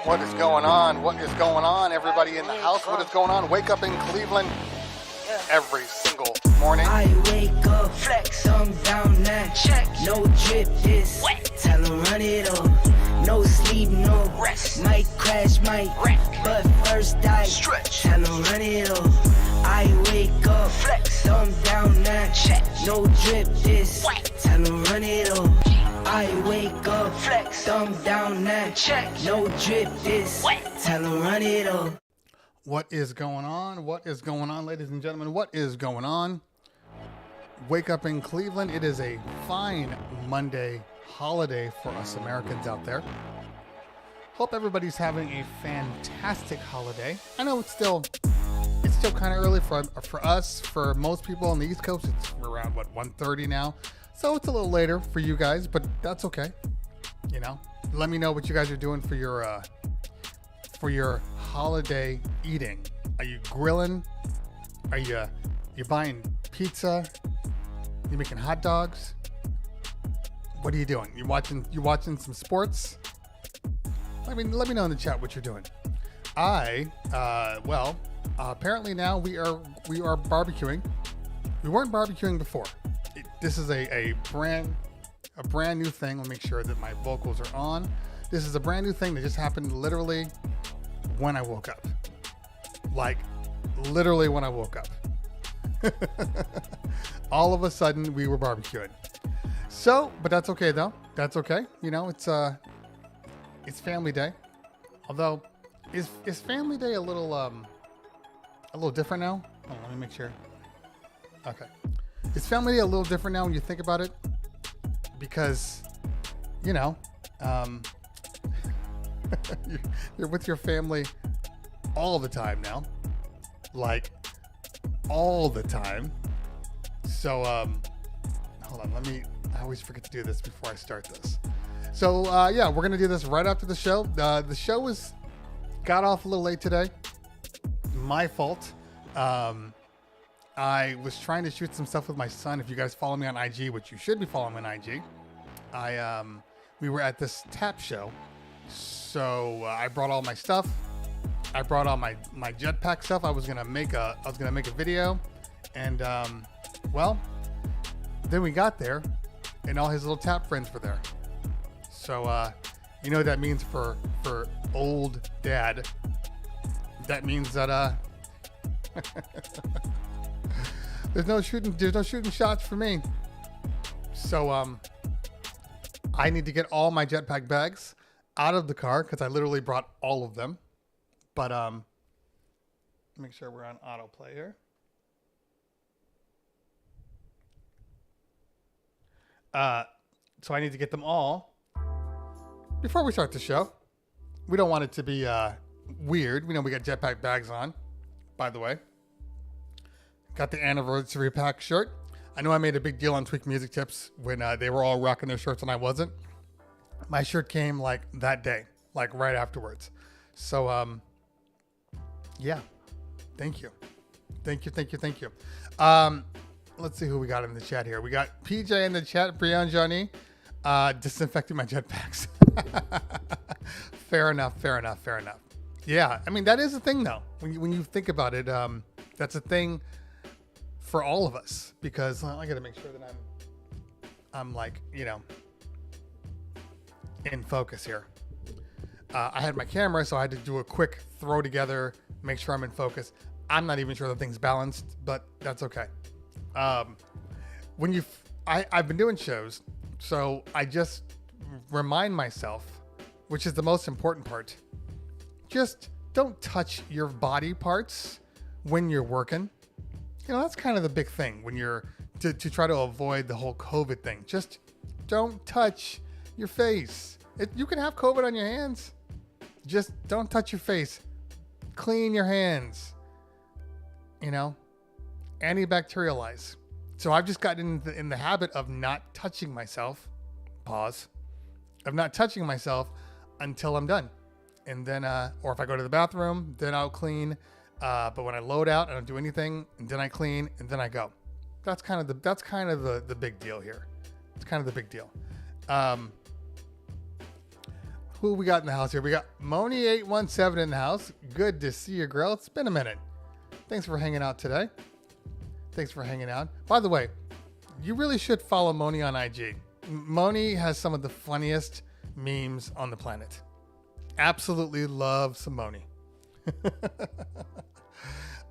What is going on? What is going on, everybody in the house? What is going on? Wake up in Cleveland every single morning. I wake up, flex, thumb down, now check. No drip, this wet. Tell 'em run it up. No sleep, no rest. Might crash, might wreck. But first I stretch. Tell 'em run it up. I wake up, flex, thumb down, now check. No drip, this wet. Tell 'em run it up. I wake up, flex, thumb down, now check. No drip, this wet. Tell 'em run it up. What is going on? What is going on, ladies and gentlemen? What is going on? Wake up in Cleveland. It is a fine Monday holiday for us Americans out there. Hope everybody's having a fantastic holiday. I know it's still kind of early for us. For most people on the East Coast, it's around 1:30 now. So it's a little later for you guys, but that's okay. You know, let me know what you guys are doing for your holiday eating. Are you grilling? Are you buying pizza? You making hot dogs? What are you doing? You watching some sports? Let me know in the chat what you're doing. Apparently now we are barbecuing. We weren't barbecuing before. This is a brand new thing. Let me make sure that my vocals are on. This is a brand new thing that just happened literally when I woke up. Like literally when I woke up. All of a sudden we were barbecuing. So, but that's okay though. That's okay. You know, it's family day. Although, is family day a little different now? Hold on, let me make sure. Okay. Is family day a little different now when you think about it? Because, you know, you're with your family all the time now. Like, all the time. So, hold on, I always forget to do this before I start this. So, yeah, we're going to do this right after the show. The show got off a little late today. My fault. I was trying to shoot some stuff with my son. If you guys follow me on IG, which you should be following me on IG, we were at this tap show. So I brought all my stuff. I brought all my Jetpack stuff. I was gonna make a video, and then we got there, and all his little tap friends were there. So you know what that means for old dad. That means that there's no shooting shots for me. So I need to get all my Jetpack bags out of the car because I literally brought all of them. But make sure we're on autoplay here. So I need to get them all before we start the show. We don't want it to be weird. We know we got Jetpack bags on, by the way. Got the anniversary pack shirt. I know I made a big deal on Tweak Music Tips when they were all rocking their shirts and I wasn't. My shirt came like that day, like right afterwards. So, yeah, thank you. Let's see who we got in the chat here. We got PJ in the chat, Brian Johnny, disinfecting my jetpacks. Fair enough. Yeah, I mean, that is a thing though. When you think about it, that's a thing for all of us, because I got to make sure that I'm like, you know, in focus here. I had my camera, so I had to do a quick throw together, make sure I'm in focus. I'm not even sure the thing's balanced, but that's okay. I've been doing shows, so I just remind myself, which is the most important part, just don't touch your body parts when you're working. You know, that's kind of the big thing when you're to try to avoid the whole COVID thing. Just don't touch your face. You can have COVID on your hands. Just don't touch your face. Clean your hands. You know, antibacterialize. So I've just gotten in the habit of not touching myself. Pause. of not touching myself until I'm done. And then, or if I go to the bathroom, then I'll clean. But when I load out, I don't do anything, and then I clean, and then I go. That's kind of the big deal here. It's kind of the big deal. Who we got in the house here? We got Moni817 in the house. Good to see you, girl. It's been a minute. Thanks for hanging out today. Thanks for hanging out. By the way, you really should follow Moni on IG. Moni has some of the funniest memes on the planet. Absolutely love some Moni. We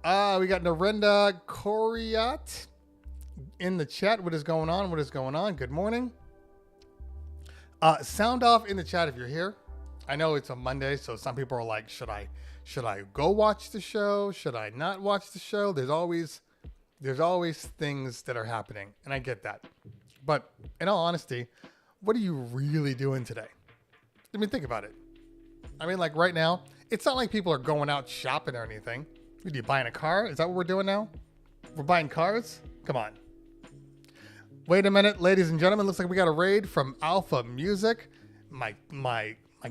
got Narendra Koriat in the chat. What is going on? What is going on? Good morning. Sound off in the chat if you're here. I know it's a Monday, so some people are like, should I go watch the show? Should I not watch the show? There's always things that are happening, and I get that. But in all honesty, what are you really doing today? I mean, think about it. I mean, like right now, it's not like people are going out shopping or anything. Are you buying a car? Is that what we're doing now? We're buying cars? Come on. Wait a minute, ladies and gentlemen. Looks like we got a raid from Alpha Music. My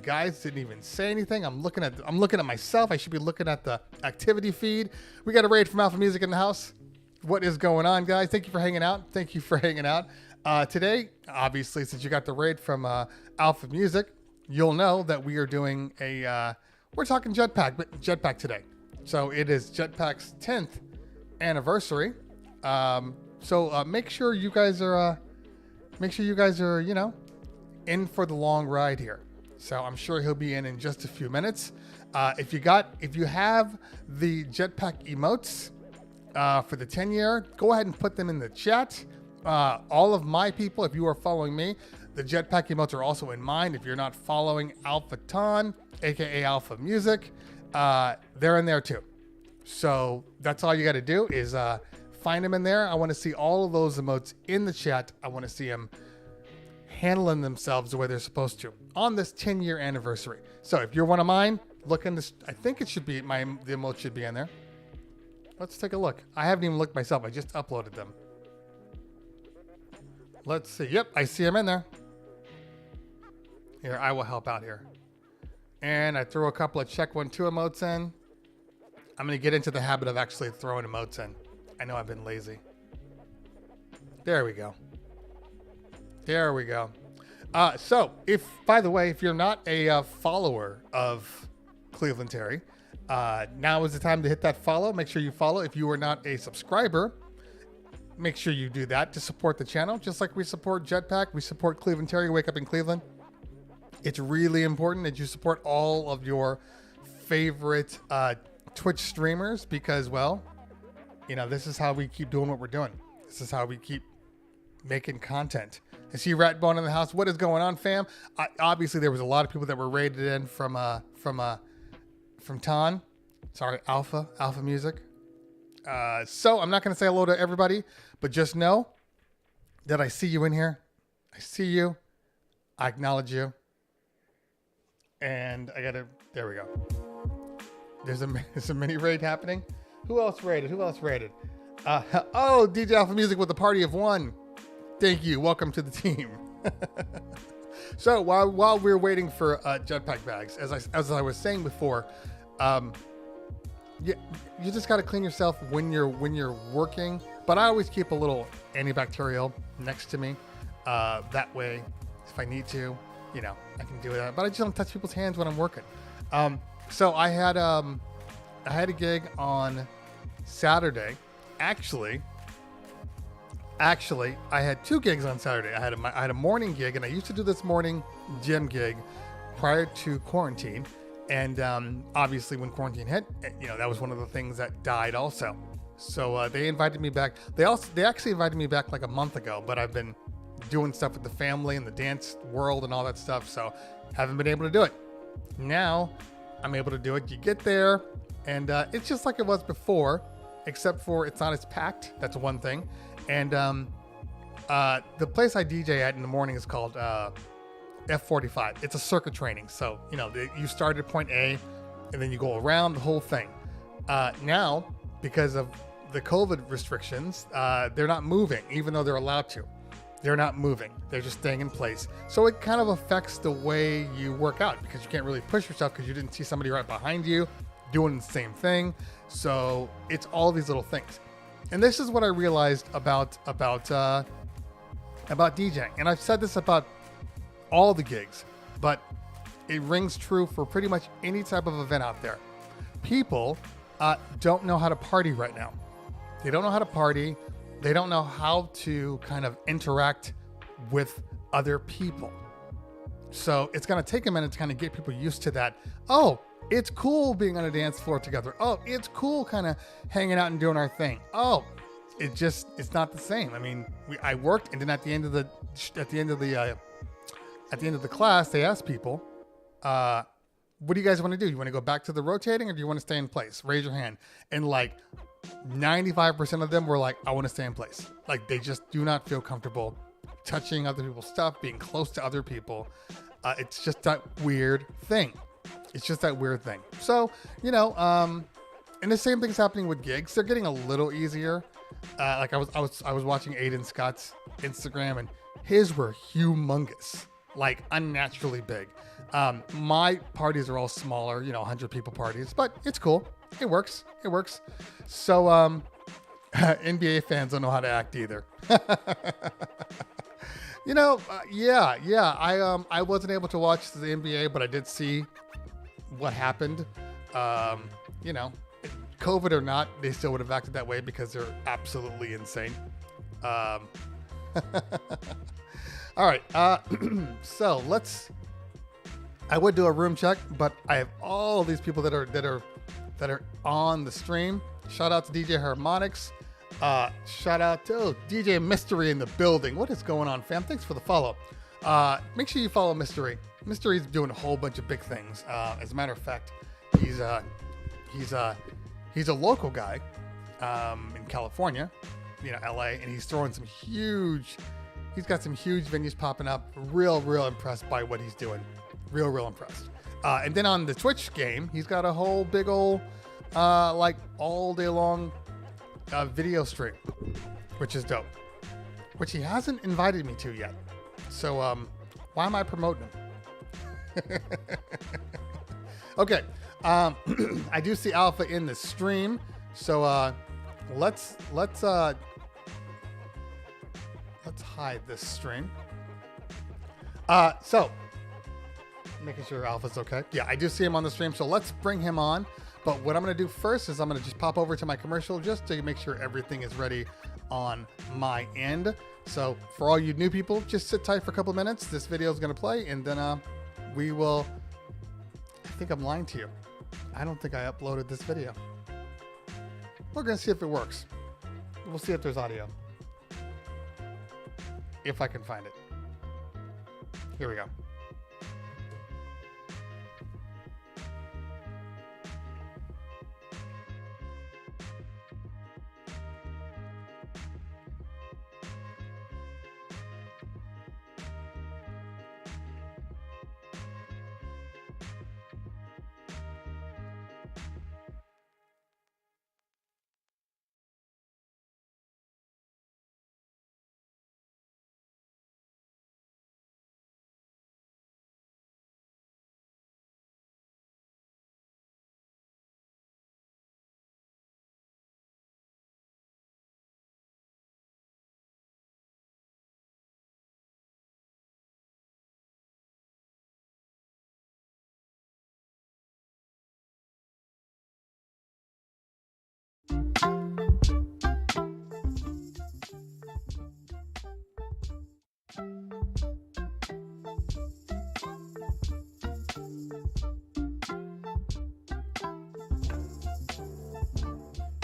guys didn't even say anything. I'm looking at myself. I should be looking at the activity feed. We got a raid from Alpha Music in the house. What is going on, guys? Thank you for hanging out. Thank you for hanging out. Today, obviously, since you got the raid from Alpha Music, you'll know that we are doing we're talking Jetpack today. So it is Jetpack's 10th anniversary. So make sure you guys are, in for the long ride here. So I'm sure he'll be in just a few minutes. If you have the Jetpack emotes for the 10 year, go ahead and put them in the chat. All of my people, if you are following me, the Jetpack emotes are also in mine. If you're not following Alpha Ton, aka Alpha Music, they're in there too. So that's all you got to do is find them in there. I want to see all of those emotes in the chat. I want to see them handling themselves the way they're supposed to on this 10-year anniversary. So if you're one of mine, look in this. I think it should be the emotes should be in there. Let's take a look. I haven't even looked myself. I just uploaded them. Let's see. Yep, I see them in there. Here, I will help out here. And I threw a couple of check 1, 2 emotes in. I'm going to get into the habit of actually throwing emotes in. I know I've been lazy. There we go. There we go. So, by the way, if you're not a follower of Cleveland Terry, now is the time to hit that follow. Make sure you follow. If you are not a subscriber, make sure you do that to support the channel. Just like we support Jetpack, we support Cleveland Terry, Wake Up in Cleveland. It's really important that you support all of your favorite Twitch streamers because, well, this is how we keep doing what we're doing. This is how we keep making content. I see Ratbone in the house. What is going on, fam? Obviously, there was a lot of people that were raided in from Ton. Sorry, Alpha Music. So I'm not going to say hello to everybody, but just know that I see you in here. I see you. I acknowledge you. And there we go. There's a mini raid happening. Who else raided? DJ Alpha Music with a party of one. Thank you. Welcome to the team. So while we're waiting for Jetpack bags, as I was saying before, you just got to clean yourself when you're working. But I always keep a little antibacterial next to me. That way, if I need to, I can do that. But I just don't touch people's hands when I'm working. So I had a gig on Saturday. Actually, I had 2 gigs on Saturday. I had a morning gig, and I used to do this morning gym gig prior to quarantine. And obviously, when quarantine hit, that was one of the things that died also. So they invited me back. They actually invited me back like a month ago, but I've been doing stuff with the family and the dance world and all that stuff, so haven't been able to do it. Now I'm able to do it. You get there, and it's just like it was before, except for it's not as packed. That's one thing. And the place I DJ at in the morning is called F45. It's a circuit training. So, you start at point A, and then you go around the whole thing. Now, because of the COVID restrictions, they're not moving, even though they're allowed to. They're not moving. They're just staying in place. So it kind of affects the way you work out because you can't really push yourself because you didn't see somebody right behind you doing the same thing. So it's all these little things. And this is what I realized about DJing. And I've said this about all the gigs, but it rings true for pretty much any type of event out there. People don't know how to party right now. They don't know how to party. They don't know how to kind of interact with other people. So it's going to take a minute to kind of get people used to that. Oh, it's cool being on a dance floor together. Oh, it's cool kind of hanging out and doing our thing. Oh, it's not the same. I mean, I worked, and then at the end of the class, they asked people, what do you guys want to do? You want to go back to the rotating, or do you want to stay in place? Raise your hand. And like 95% of them were like, I want to stay in place. Like they just do not feel comfortable touching other people's stuff, being close to other people. It's just that weird thing. So, and the same thing's happening with gigs. They're getting a little easier. Like I was watching Aiden Scott's Instagram, and his were humongous, like unnaturally big. My parties are all smaller, 100 people parties, but it's cool. It works. So, NBA fans don't know how to act either. I wasn't able to watch the NBA, but I did see what happened. COVID or not, they still would have acted that way because they're absolutely insane. All right. So I would do a room check, but I have all these people that are on the stream. Shout out to DJ Harmonics. Shout out to DJ Mystery in the building. What is going on, fam? Thanks for the follow. Make sure you follow Mystery. Mystery's doing a whole bunch of big things. As a matter of fact, he's a local guy in California, LA, and he's got some huge venues popping up. Real impressed by what he's doing. Real impressed. And then on the Twitch game, he's got a whole big old, all day long video stream, which is dope, which he hasn't invited me to yet. So why am I promoting him? Okay. I do see Alpha in the stream. So let's hide this stream. So making sure Alpha's okay. Yeah, I do see him on the stream. So let's bring him on. But what I'm going to do first is I'm going to just pop over to my commercial just to make sure everything is ready on my end. So for all you new people, just sit tight for a couple of minutes. This video is going to play, and then we will. I think I'm lying to you. I don't think I uploaded this video. We're going to see if it works. We'll see if there's audio. If I can find it. Here we go.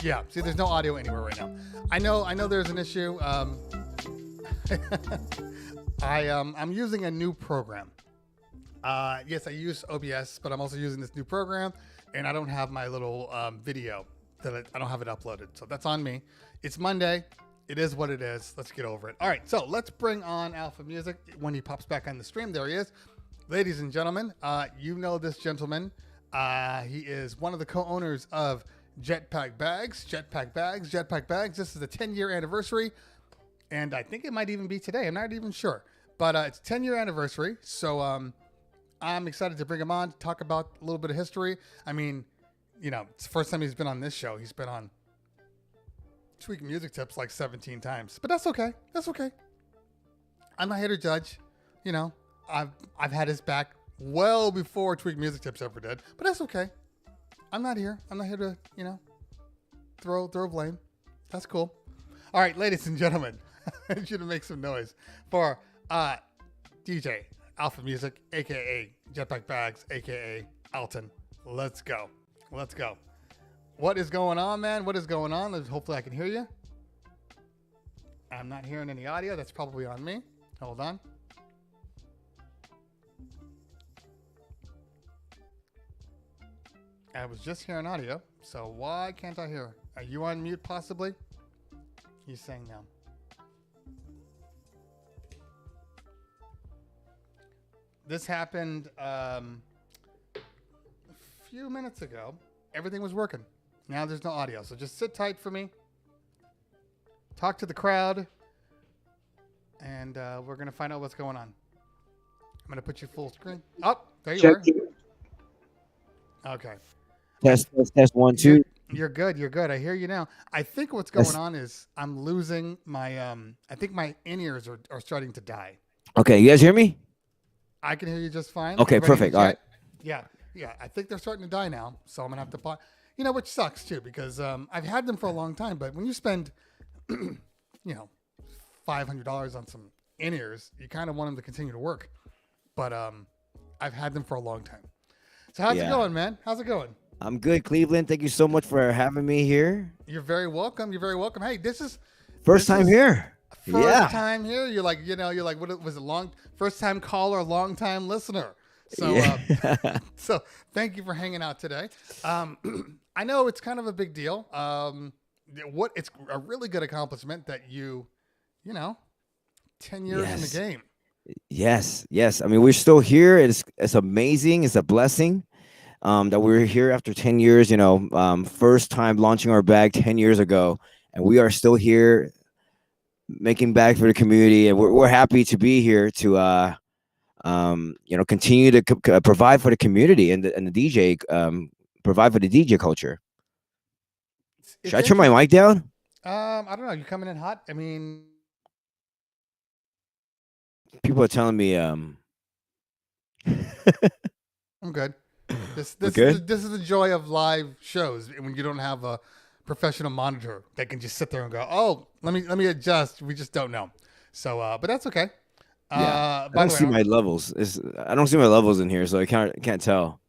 Yeah, see, there's no audio anywhere right now. I know there's an issue. I'm using a new program. Yes, I use OBS, but I'm also using this new program, and I don't have my little video I don't have it uploaded. So that's on me. It's Monday. It is what it is. Let's get over it. All right, so let's bring on Alpha Music when he pops back on the stream. There he is. Ladies and gentlemen, you know this gentleman. He is one of the co-owners of Jetpack Bags. This is the 10-year anniversary, and I think it might even be today. I'm not even sure, but it's 10-year anniversary. So I'm excited to bring him on to talk about a little bit of history. I mean, it's the first time he's been on this show. He's been on Tweak Music Tips like 17 times, but that's okay. That's okay. I'm not here to judge. I've had his back well before Tweak Music Tips ever did, but that's okay. I'm not here to, throw blame. That's cool. All right, ladies and gentlemen, I need you to make some noise for DJ Alpha Music, aka Jetpack Bags, aka Alton. Let's go. What is going on, man? What is going on? Hopefully I can hear you. I'm not hearing any audio. That's probably on me. Hold on. I was just hearing audio, so why can't I hear? Are you on mute possibly? He's saying no. This happened a few minutes ago. Everything was working. Now there's no audio, so just sit tight for me. Talk to the crowd, and we're going to find out what's going on. I'm going to put you full screen. Oh, there you are. Okay. Test 1 2. You're good. I hear you now. I think what's going on is I'm losing my I think my in-ears are starting to die. Okay, you guys hear me? I can hear you just fine. Okay, perfect. All right. Yeah. I think they're starting to die now, so I'm gonna have to pause. Which sucks too because I've had them for a long time. But when you spend, $500 on some in-ears, you kind of want them to continue to work. But I've had them for a long time. So how's it going, man? How's it going? I'm good, Cleveland. Thank you so much for having me here. You're very welcome. Hey, this is first time here. First time here. You're like, what was it? First time caller, long time listener. So, so thank you for hanging out today. I know it's kind of a big deal. It's a really good accomplishment that 10 years in the game. Yes. I mean, we're still here. It's amazing. It's a blessing. That we're here after 10 years, first time launching our bag 10 years ago, and we are still here making bags for the community, and we're happy to be here to, continue to provide for the community and the DJ, provide for the DJ culture. Should I turn my mic down? I don't know. You coming in hot? I mean, people are telling me, I'm good. This good? This is the joy of live shows when you don't have a professional monitor that can just sit there and go, oh, let me adjust. We just don't know. So, but that's okay. I don't see my levels. I don't see my levels in here, so I can't tell.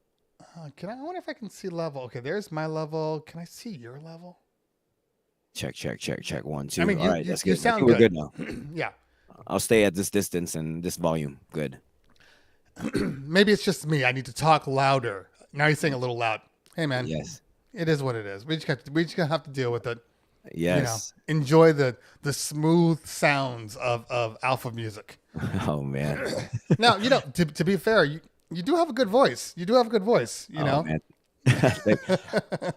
I wonder if I can see level. Okay, there's my level. Can I see your level? Check. 1 2. I mean, all right, that's good. You sound we're good now. Yeah. I'll stay at this distance and this volume. Good. Maybe it's just me. I need to talk louder. Now you're saying a little loud. Hey, man. Yes. It is what it is. We just gonna have to deal with it. Yes. Enjoy the smooth sounds of Alpha Music. Oh man. Now, to be fair, you do have a good voice. Man.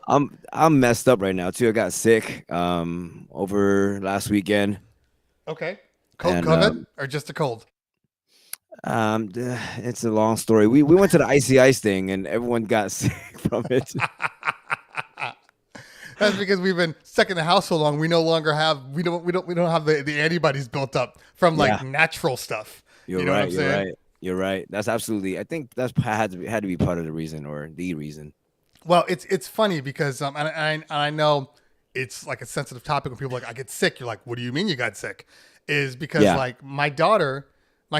I'm messed up right now too. I got sick over last weekend. Okay. COVID or just a cold? It's a long story. We went to the icy ice thing and everyone got sick from it. That's because we've been stuck in the house so long. We no longer have we don't have the antibodies built up from natural stuff. You're right. You're right. That's absolutely. I think that's had to be part of the reason or the reason. Well, it's funny because and I know it's like a sensitive topic when people are like I get sick. You're like, what do you mean you got sick? Is because like my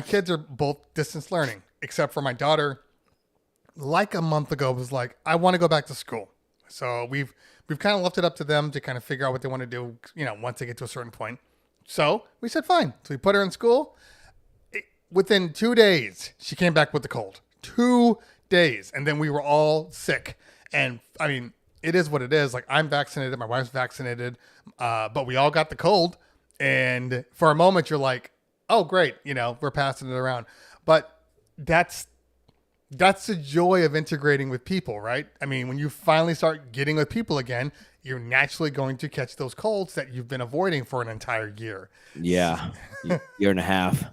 kids are both distance learning, except for my daughter. Like a month ago, was like, I want to go back to school. So we've kind of left it up to them to kind of figure out what they want to do, once they get to a certain point. So we said, fine. So we put her in school. Within 2 days, she came back with the cold. 2 days. And then we were all sick. And I mean, it is what it is. Like I'm vaccinated. My wife's vaccinated. But we all got the cold. And for a moment, you're like, oh, great. We're passing it around. But that's the joy of integrating with people, right? I mean, when you finally start getting with people again, you're naturally going to catch those colds that you've been avoiding for an entire year. Yeah, year and a half.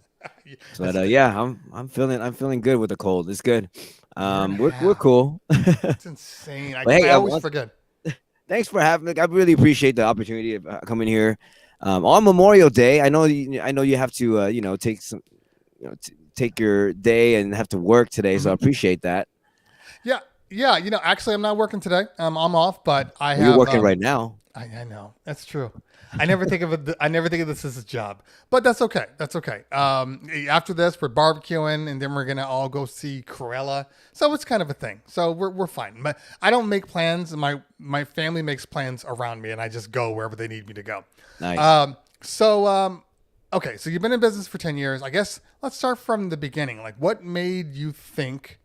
But That's- yeah, I'm feeling good with the cold. It's good. Year and a We're half. cool. It's insane. But hey, I always forget. thanks for having me. I really appreciate the opportunity of coming here on Memorial Day. I know you have to take some take your day and have to work today, so I appreciate that. Yeah, yeah. Actually, I'm not working today. I'm off, but I Well, you're have. working right now. I know that's true. I never think of it. I never think of this as a job, but that's okay. That's okay. After this, we're barbecuing, and then we're gonna all go see Cruella. So it's kind of a thing. So we're fine. But I don't make plans. My family makes plans around me, and I just go wherever they need me to go. Nice. Okay. So you've been in business for 10 years. I guess let's start from the beginning. Like, what made you think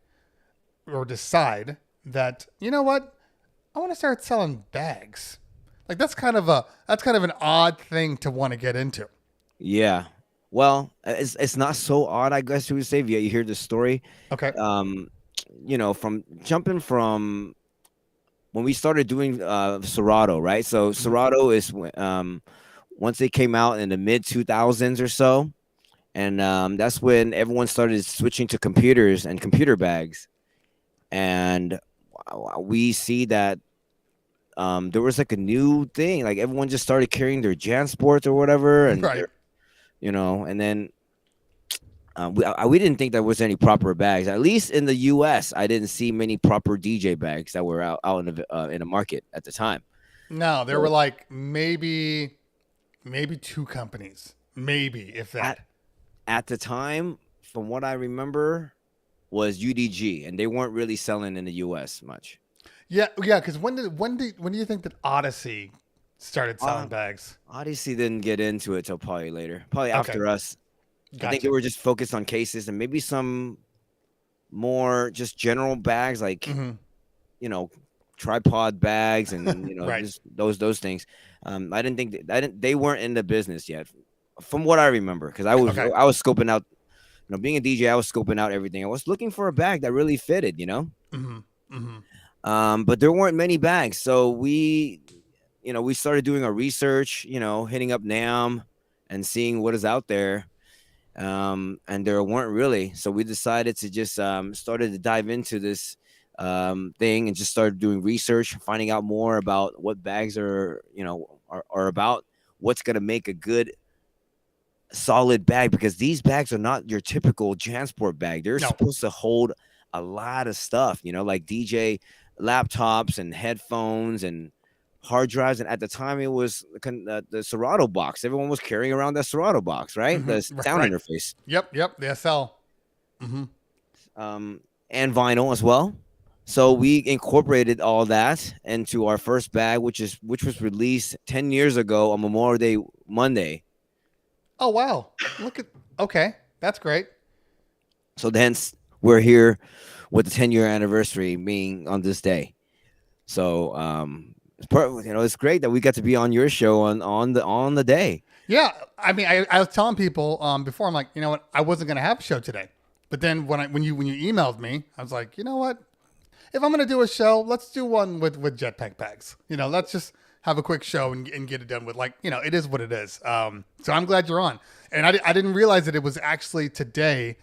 or decide that you know what I want to start selling bags? Like that's kind of an odd thing to want to get into. Yeah. Well, it's not so odd, I guess you would say. You hear the story. Okay. From jumping from when we started doing Serato, right? So Serato is once it came out in the mid 2000s or so, and that's when everyone started switching to computers and computer bags, and we see that there was like a new thing, like everyone just started carrying their JanSports or whatever, and Right. and then we didn't think there was any proper bags. At least in the U.S., I didn't see many proper DJ bags that were out in the market at the time. No, there were like maybe two companies, maybe if that. At the time, from what I remember, was UDG, and they weren't really selling in the U.S. much. Yeah. Because when do you think that Odyssey started selling bags? Odyssey didn't get into it till probably later, probably Okay. after us. I think Gotcha. they were just focused on cases and maybe some more just general bags, like tripod bags and Right. just those things. I didn't think they weren't in the business yet, from what I remember, because I was Okay. I was scoping out. Being a DJ, I was scoping out everything. I was looking for a bag that really fitted, but there weren't many bags, so we started doing our research, hitting up NAM and seeing what is out there. And there weren't really. So we decided to just started to dive into this thing and just started doing research, finding out more about what bags are about, what's going to make a good solid bag, because these bags are not your typical JanSport bag. They're supposed to hold a lot of stuff, like DJ laptops and headphones and hard drives. And at the time, it was the Serato box. Everyone was carrying around that Serato box, right? The sound interface. Yep. The SL. And vinyl as well. So we incorporated all that into our first bag, which was released 10 years ago on Memorial Day Monday. Oh wow! Okay, that's great. So hence we're here with the 10-year anniversary being on this day. So it's great that we got to be on your show on the day. Yeah, I mean, I was telling people before, I'm like, you know what, I wasn't gonna have a show today, but then when you emailed me, I was like, you know what, if I'm gonna do a show, let's do one with Jetpack bags. Let's just have a quick show and get it done with, it is what it is. So I'm glad you're on. And I didn't realize that it was actually today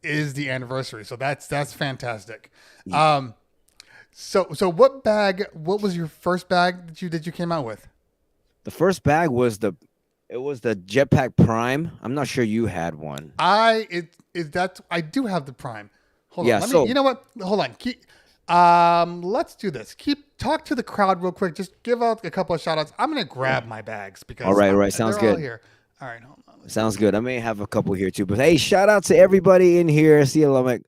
is the anniversary. So that's fantastic. Yeah. So what was your first bag that you came out with? The first bag was the Jetpack Prime. I'm not sure you had one. I do have the Prime. Hold on. Yeah, you know what? Hold on. Let's do this. Talk to the crowd real quick. Just give out a couple of shout outs. I'm going to grab my bags because all right. Sounds good. All here. All right. Hold on. Sounds good. I may have a couple here too, but hey, shout out to everybody in here. See you, like,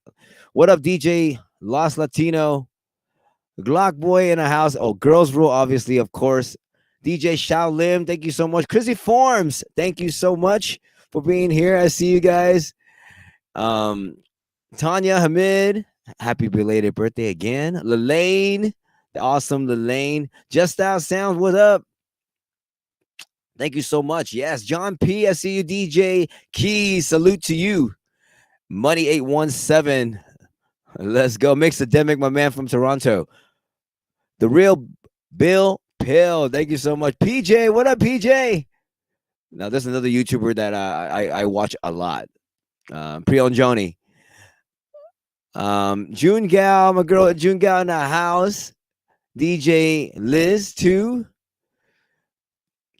what up, DJ Los Latino, Glock Boy in the house. Oh, Girls Rule, obviously, of course. DJ Shao Lim, thank you so much. Chrissy Forms, thank you so much for being here. I see you guys. Tanya Hamid, happy belated birthday again. Lelaine, the awesome Lelaine. Just Out Sounds, what up? Thank you so much. Yes, John P, I see you. DJ Keys, salute to you. Money 817, let's go. Mixademic, my man from Toronto. The Real Bill Pill, thank you so much. PJ, what up, PJ? Now, there's another YouTuber that I watch a lot. Priel and Joni. June Gal, my girl June Gal in the house. DJ Liz too.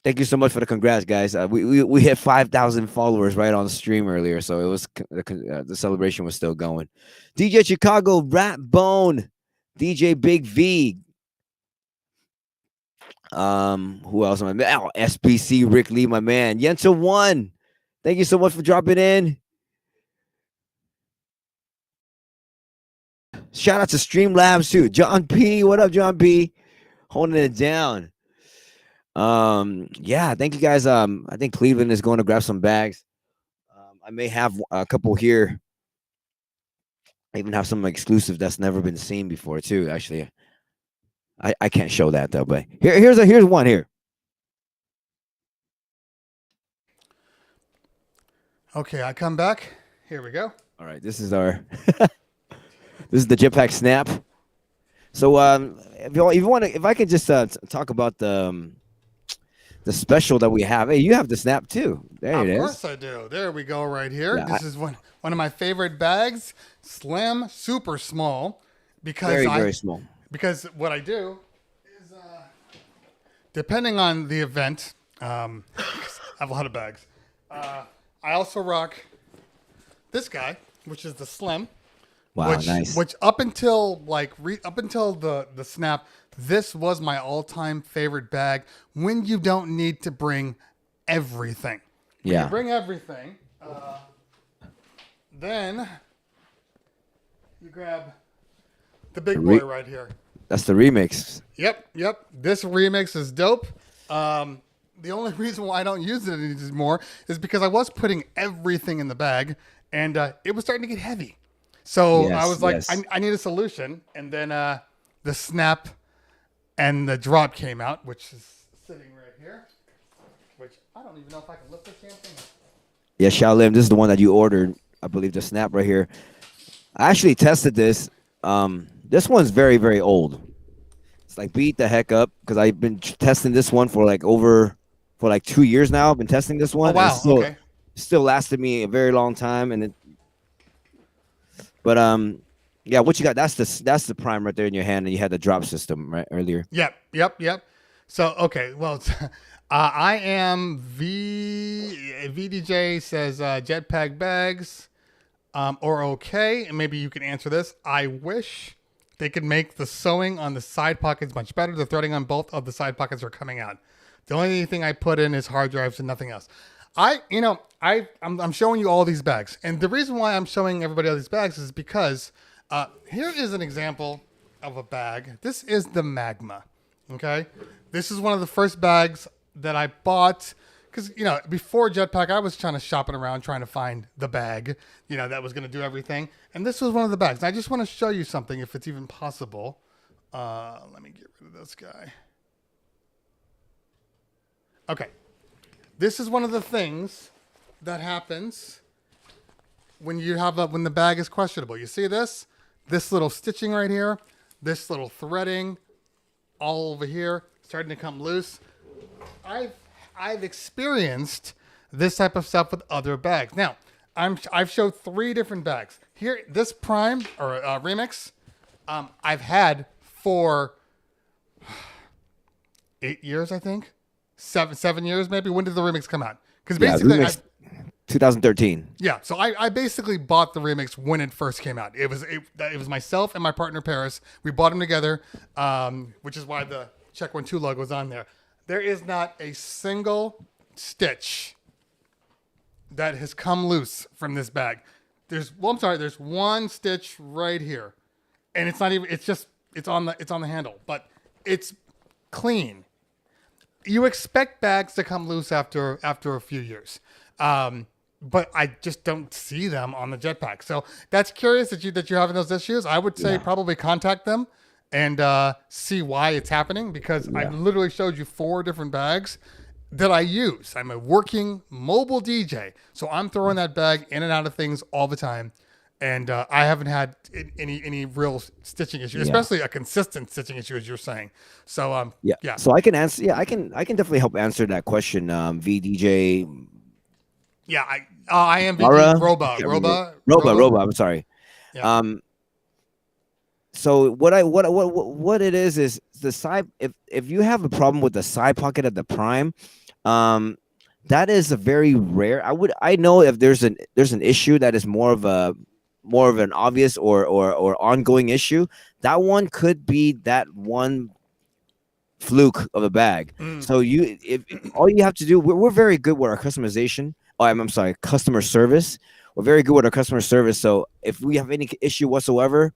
Thank you so much for the congrats, guys. We hit 5,000 followers right on the stream earlier, so it was the celebration was still going. DJ Chicago, Rat Bone, DJ Big V. Who else am I? Oh, SBC Rick Lee, my man. Yenta One, thank you so much for dropping in. Shout out to Streamlabs too. John P. What up, John P? Holding it down. Yeah, thank you guys. I think Cleveland is going to grab some bags. I may have a couple here. I even have some exclusive that's never been seen before too. Actually, I can't show that though. But here's one here. Okay, I come back. Here we go. All right, this is our this is the Jetpack Snap. So if I could just talk about the special that we have. Hey, you have the Snap too. There it is. Of course I do. There we go right here. Yeah, this is one of my favorite bags. Slim, super small. Because very small. Because what I do is, depending on the event, I have a lot of bags. I also rock this guy, which is the Slim. Wow, nice. Which up until the Snap, this was my all-time favorite bag when you don't need to bring everything. When you bring everything, then you grab the big boy right here. That's the remix. Yep. This remix is dope. The only reason why I don't use it anymore is because I was putting everything in the bag, and it was starting to get heavy. So I was like, I need a solution. And then the Snap and the Drop came out, which is sitting right here, which I don't even know if I can lift this damn thing. Yeah, Shaolim, this is the one that you ordered. I believe the Snap right here. I actually tested this. This one's very, very old. It's like beat the heck up because I've been testing this one for like 2 years now. I've been testing this one. Oh, wow. Okay. Still lasted me a very long time, But yeah, what you got? That's the prime right there in your hand, and you had the drop system right earlier. Yep. So okay, well, I am VDJ says Jetpack bags or okay, and maybe you can answer this. I wish they could make the sewing on the side pockets much better. The threading on both of the side pockets are coming out. The only thing I put in is hard drives and nothing else. I'm showing you all these bags, and the reason why I'm showing everybody all these bags is because here is an example of a bag. This is the Magma. Okay, this is one of the first bags that I bought because before Jetpack, I was shopping around trying to find the bag that was going to do everything, and this was one of the bags. And I just want to show you something if it's even possible. Let me get rid of this guy. Okay. This is one of the things that happens when when the bag is questionable. You see this little stitching right here, this little threading all over here, starting to come loose. I've experienced this type of stuff with other bags. Now, I've showed 3 different bags. Here, this Prime or Remix, I've had for 8 years, I think. 7 years maybe. When did the remix come out? Because basically, remix, 2013. Yeah, so I basically bought the remix when it first came out. It was myself and my partner Paris. We bought them together, which is why the Check 1 2 logo is on there. There is not a single stitch that has come loose from this bag. There's one stitch right here, and it's not even. It's on the handle, but it's clean. You expect bags to come loose after a few years, but I just don't see them on the Jetpack. So that's curious that you're having those issues. I would say probably contact them and see why it's happening, because I literally showed you 4 different bags that I use. I'm a working mobile DJ, so I'm throwing that bag in and out of things all the time. and I haven't had any real stitching issue, Yeah. especially a consistent stitching issue, as you're saying. So yeah. So I can answer. Yeah, I can definitely help answer that question. VDJ Yeah, I am Mara, VG I can't remember. Roba. Roba. I'm sorry. Yeah. So what it is the side. If you have a problem with the side pocket at the prime, that is a very rare. I know if there's an issue that is more of an obvious or ongoing issue. That one could be that one fluke of a bag. So if all you have to do, we're very good with our customization. Oh, I'm sorry, customer service. We're very good with our customer service. So if we have any issue whatsoever,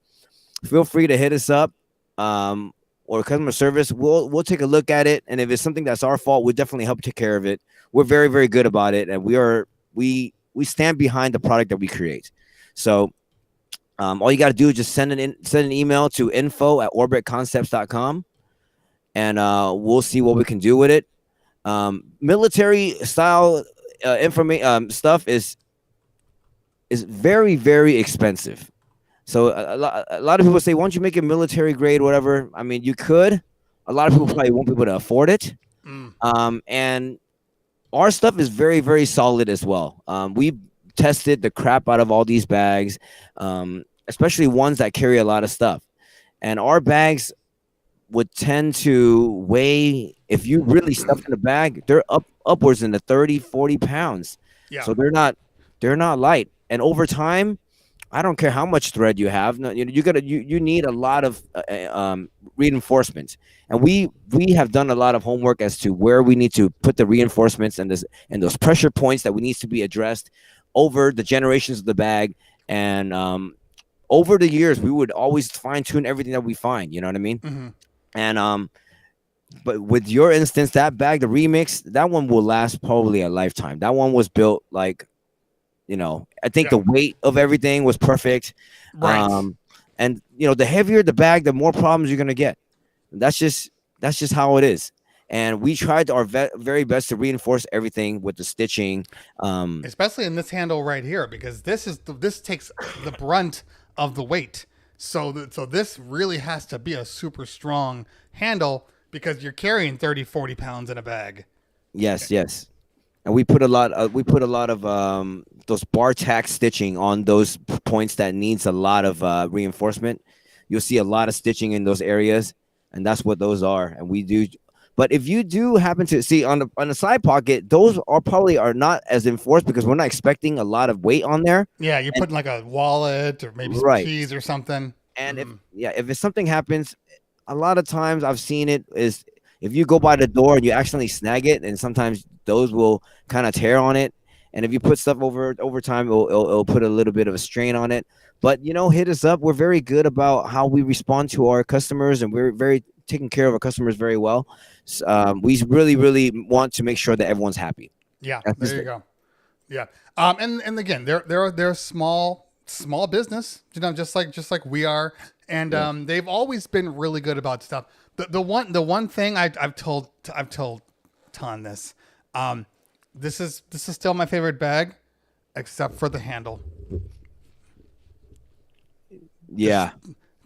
feel free to hit us up, or customer service. We'll take a look at it, and if it's something that's our fault, we'll definitely help take care of it. We're very, very good about it, and we stand behind the product that we create. So all you got to do is just send an email to info@orbitconcepts.com, and we'll see what we can do with it. Military style stuff is very, very expensive. So a lot of people say, why don't you make it military grade, whatever? I mean, you could. A lot of people probably won't be able to afford it. And our stuff is very, very solid as well. We tested the crap out of all these bags, especially ones that carry a lot of stuff. And our bags would tend to weigh, if you really stuff in the bag, they're upwards in the 30, 40 pounds. Yeah. So they're not light. And over time, I don't care how much thread you have. No, you need a lot of reinforcements, and we have done a lot of homework as to where we need to put the reinforcements and those pressure points that we needs to be addressed over the generations of the bag, and over the years we would always fine tune everything that we find. You know what I mean? And but with your instance, that bag, the remix, that one will last probably a lifetime. That one was built like. I think the weight of everything was perfect. Right. And the heavier the bag, the more problems you're gonna get. That's just how it is. And we tried our very best to reinforce everything with the stitching, especially in this handle right here, because this takes the brunt of the weight. So this really has to be a super strong handle because you're carrying 30, 40 pounds in a bag. Yes. And we put a lot of those bar tack stitching on those points that needs a lot of reinforcement. You'll see a lot of stitching in those areas, and that's what those are. And we do. But if you do happen to see on the side pocket, those are not as enforced because we're not expecting a lot of weight on there. Yeah, you're putting like a wallet or maybe some keys or something. And if something happens, a lot of times I've seen it is if you go by the door and you accidentally snag it, and sometimes those will kind of tear on it. And if you put stuff over time, it'll put a little bit of a strain on it. But hit us up. We're very good about how we respond to our customers, and we're very taking care of our customers very well. We really, really want to make sure that everyone's happy. Yeah, there you go. Yeah, and again, they're small business, just like we are, and they've always been really good about stuff. The one thing I've told Ton this. This is still my favorite bag, except for the handle. Yeah,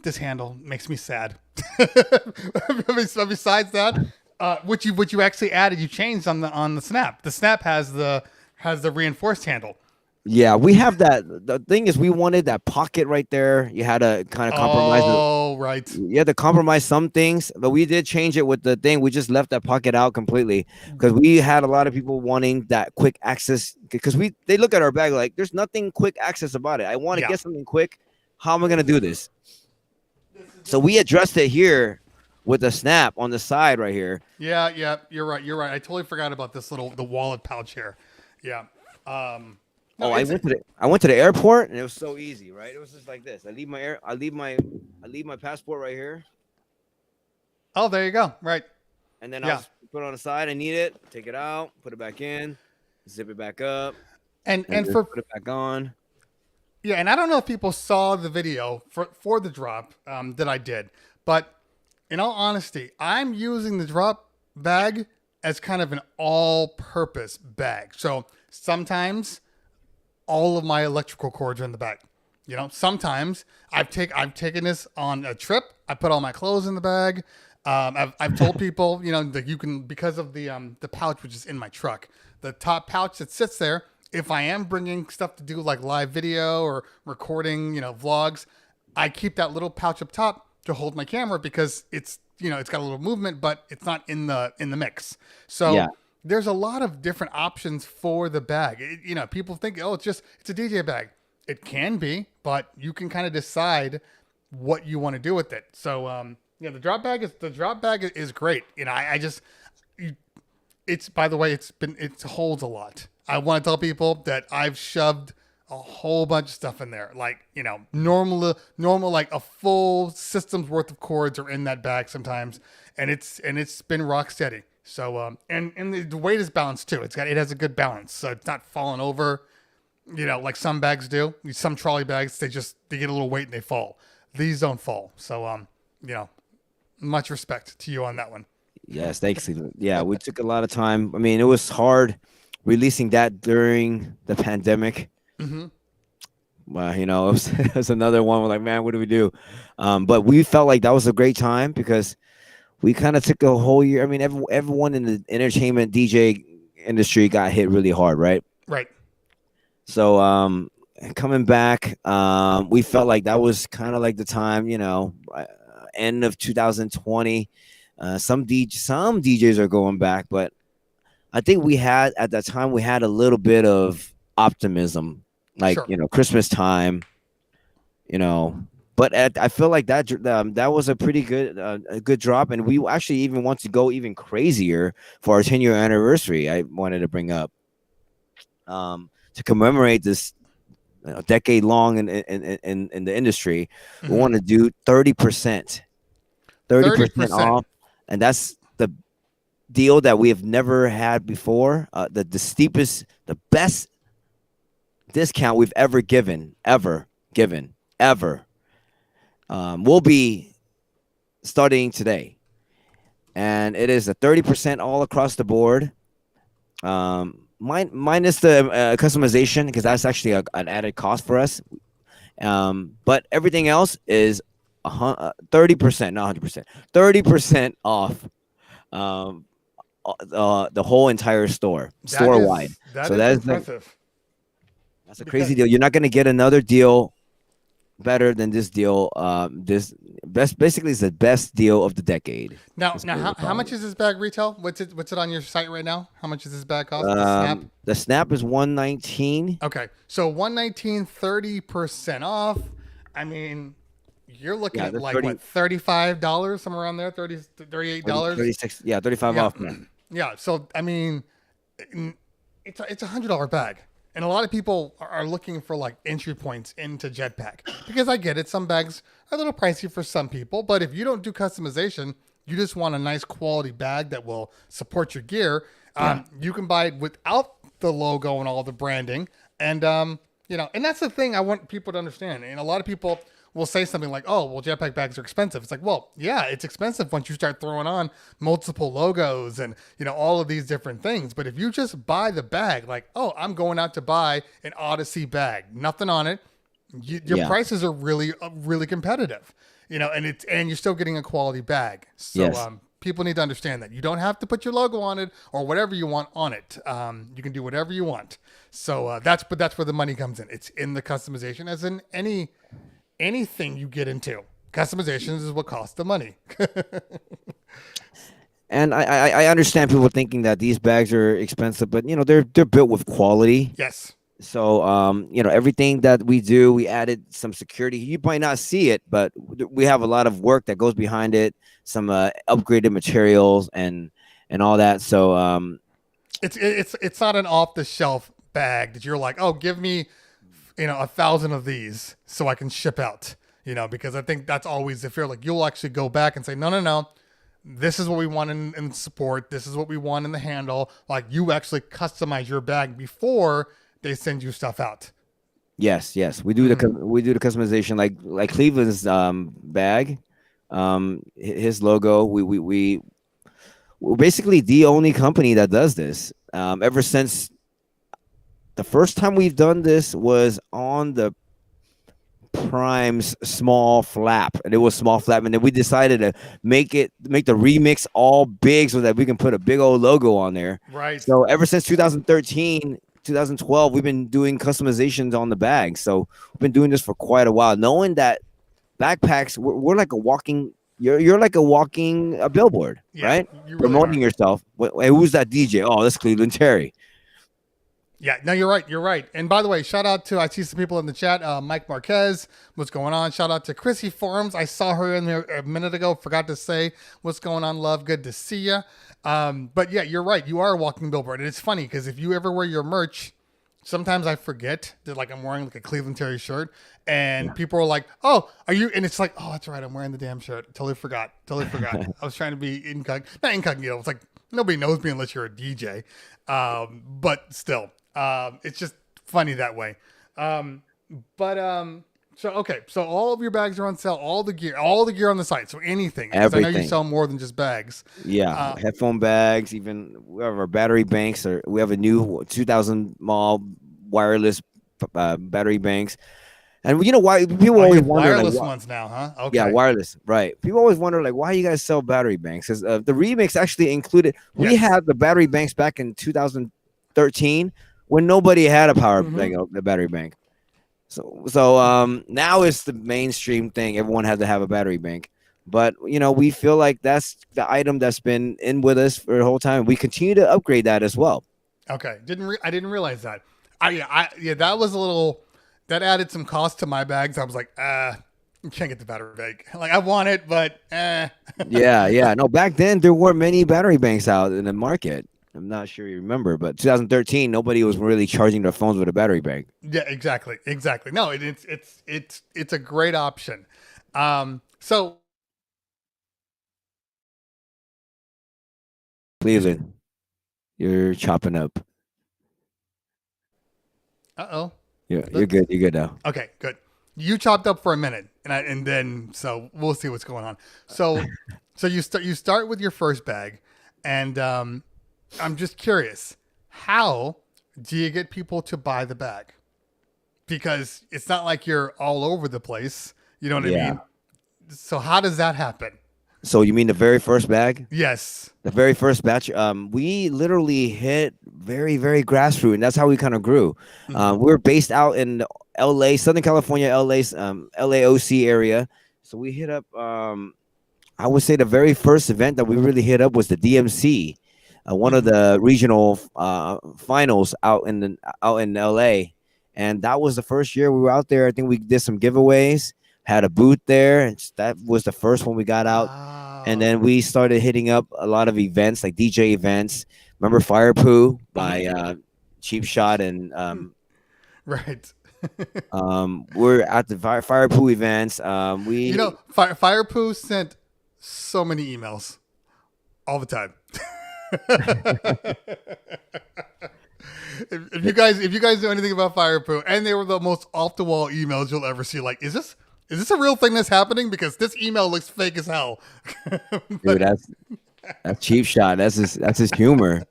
this handle makes me sad. Besides that, what you actually added, you changed on the snap. The snap has the reinforced handle. Yeah, we have that. The thing is, we wanted that pocket right there. You had to kind of compromise. Oh, right. You had to compromise some things, but we did change it with the thing. We just left that pocket out completely because we had a lot of people wanting that quick access. Because they look at our bag like there's nothing quick access about it. I want to get something quick. How am I going to do this? So we addressed it here with a snap on the side right here. Yeah, you're right. I totally forgot about the wallet pouch here. Yeah. No, I went to the airport and it was so easy, right? It was just like this. I leave my passport right here. Oh, there you go. Right. And then I'll put it on the side. I need it. Take it out. Put it back in. Zip it back up. And put it back on. Yeah, and I don't know if people saw the video for the drop that I did, but in all honesty, I'm using the drop bag as kind of an all-purpose bag. So sometimes all of my electrical cords are in the bag. You know, sometimes I've taken this on a trip. I put all my clothes in the bag. I've told people, you know, that you can, because of the pouch which is in my truck, the top pouch that sits there. If I am bringing stuff to do like live video or recording, you know, vlogs, I keep that little pouch up top to hold my camera because it's, you know, it's got a little movement, but it's not in the mix. So Yeah. there's a lot of different options for the bag. You know, people think, oh, it's a DJ bag. It can be, but you can kind of decide what you want to do with it. So, yeah, the drop bag is great. You know, it's, by the way, it holds a lot. I want to tell people that I've shoved a whole bunch of stuff in there. Like, you know, normal, like a full system's worth of cords are in that bag sometimes. And it's been rock steady. So, and the weight is balanced too. It has a good balance. So it's not falling over, you know, like some bags do. Some trolley bags, they get a little weight and they fall. These don't fall. So, you know, much respect to you on that one. Yes, thanks. Yeah, we took a lot of time. I mean, it was hard releasing that during the pandemic. Mm-hmm. Well, you know, it was another one. We're like, man, what do we do? But we felt like that was a great time because we kind of took a whole year. I mean, everyone in the entertainment DJ industry got hit really hard, right? Right. So, coming back, we felt like that was kind of like the time, you know, end of 2020. Some DJs are going back, but I think at that time we had a little bit of optimism, like, Sure. you know, Christmas time, you know. But I feel like that was a pretty good a good drop, and we actually even want to go even crazier for our 10-year anniversary. I wanted to bring up to commemorate this, you know, decade long in the industry. Mm-hmm. We want to do 30% off, and that's the deal that we have never had before. The steepest, the best discount we've ever given. Will be starting today, and it is a 30% all across the board. Minus the customization, because that's actually an added cost for us. But everything else is 30%, not 100%, 30% off. The whole entire store wide. That So is impressive. That's a crazy deal. You're not going to get another deal better than this deal. Basically is the best deal of the decade. Now, how much is this bag retail? What's it on your site right now? How much does this bag cost? The snap is $119. Okay, so $119, 30% off. I mean, you're looking at like 30, what, $35, somewhere around there, $38. 36, yeah, 35 off, man. Yeah, so I mean, it's a $100 bag. And a lot of people are looking for like entry points into Jetpack, because I get it. Some bags are a little pricey for some people, but if you don't do customization, you just want a nice quality bag that will support your gear. You can buy it without the logo and all the branding. And, you know, and that's the thing I want people to understand. And a lot of people will say something like, oh, well, Jetpack bags are expensive. It's like, well, yeah, it's expensive once you start throwing on multiple logos and, you know, all of these different things. But if you just buy the bag, like, oh, I'm going out to buy an Odyssey bag, nothing on it, your prices are really, really competitive, you know, and you're still getting a quality bag. So, yes. People need to understand that you don't have to put your logo on it or whatever you want on it. You can do whatever you want. So that's where the money comes in. It's in the customization, as in anything you get into. Customizations is what costs the money. And I understand people thinking that these bags are expensive, but you know, they're built with quality. Yes. So you know, everything that we do, we added some security. You might not see it, but we have a lot of work that goes behind it, some upgraded materials and all that. So it's not an off the shelf bag that you're like, oh, give me, you know, 1,000 of these so I can ship out, you know, because I think that's always the fear. Like, you'll actually go back and say, no, this is what we want in support. This is what we want in the handle. Like, you actually customize your bag before they send you stuff out. Yes, we do the customization, like Cleveland's bag, his logo. We're basically the only company that does this. Ever since the first time we've done this was on the Prime's small flap, and it was small flap, and then we decided to make the remix all big so that we can put a big old logo on there. Right. So ever since 2013, 2012, we've been doing customizations on the bag. So we've been doing this for quite a while, knowing that backpacks, we're like a walking. You're like a walking billboard, Yeah, right? you really Promoting are. yourself. Hey, who's that DJ? Oh, that's Cleveland Terry. Yeah, no, you're right. You're right. And by the way, shout out to, I see some people in the chat. Mike Marquez, what's going on? Shout out to Chrissy Forums. I saw her in there a minute ago. Forgot to say what's going on, love. Good to see you. But yeah, you're right. You are a walking billboard. And it's funny because if you ever wear your merch, sometimes I forget that like I'm wearing like a Cleveland Terry shirt, and people are like, "Oh, are you?" And it's like, "Oh, that's right. I'm wearing the damn shirt. Totally forgot. Totally forgot." I was trying to be not incognito. It's like nobody knows me unless you're a DJ. But still, it's just funny that way. So okay, so all of your bags are on sale. All the gear on the site. So anything. Because I know you Everything. sell more than just bags. Yeah, headphone bags. Even we have our battery banks. Or we have a new 2000 mall wireless battery banks. And you know why people always wonder wireless like, ones now, huh? Okay. Yeah, wireless, right? People always wonder like why you guys sell battery banks? Because the remix actually included. We Yes. had the battery banks back in 2013 when nobody had a power the battery bank. So now it's the mainstream thing. Everyone has to have a battery bank. But you know, we feel like that's the item that's been in with us for the whole time. We continue to upgrade that as well. Okay, I didn't realize that. That was a little, that added some cost to my bags. I was like, you can't get the battery bank. Like I want it, but Yeah. No, back then there weren't many battery banks out in the market. I'm not sure you remember, but 2013 nobody was really charging their phones with a battery bank. Yeah, exactly. No, it's a great option. So Cleveland, you're chopping up. uh-oh. You're good. You're good now. Okay, good. You chopped up for a minute, and then so we'll see what's going on. So you start with your first bag, and I'm just curious, how do you get people to buy the bag? Because it's not like you're all over the place. You know what I mean? So how does that happen? So you mean the very first bag? Yes. The very first batch, we literally hit very, very grassroots, and that's how we kind of grew. We're based out in LA, Southern California, LA's LAOC area. So we hit up, I would say the very first event that we really hit up was the DMC, one of the regional finals out in LA. And that was the first year we were out there. I think we did some giveaways, had a booth there. And that was the first one we got out. Wow. And then we started hitting up a lot of events, like DJ events. Remember Fire Poo by Cheap Shot and right. we're at the Fire Poo events. Fire Poo sent so many emails all the time. if you guys know anything about Fire Poo, and they were the most off the wall emails you'll ever see. Like, is this a real thing that's happening? Because this email looks fake as hell. Dude, that's Cheap Shot. That's his humor.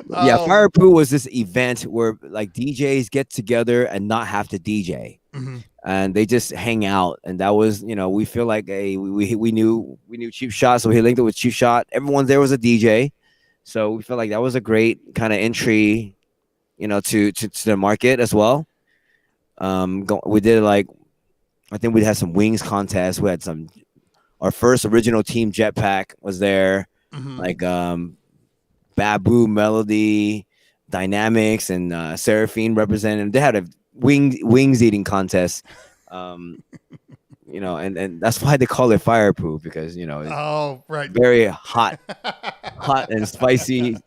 Yeah, Fire Poo was this event where like DJs get together and not have to DJ, and they just hang out. And that was, we feel like we knew Cheap Shot, so we linked it with Cheap Shot. Everyone there was a DJ, so we felt like that was a great kind of entry, to the market as well. We did I think we had some wings contests. We had our first original team Jetpack was there, like Babu, Melody, Dynamics, and Seraphine represented. They had a wings eating contest, and that's why they call it Fire Poo, because it's very hot and spicy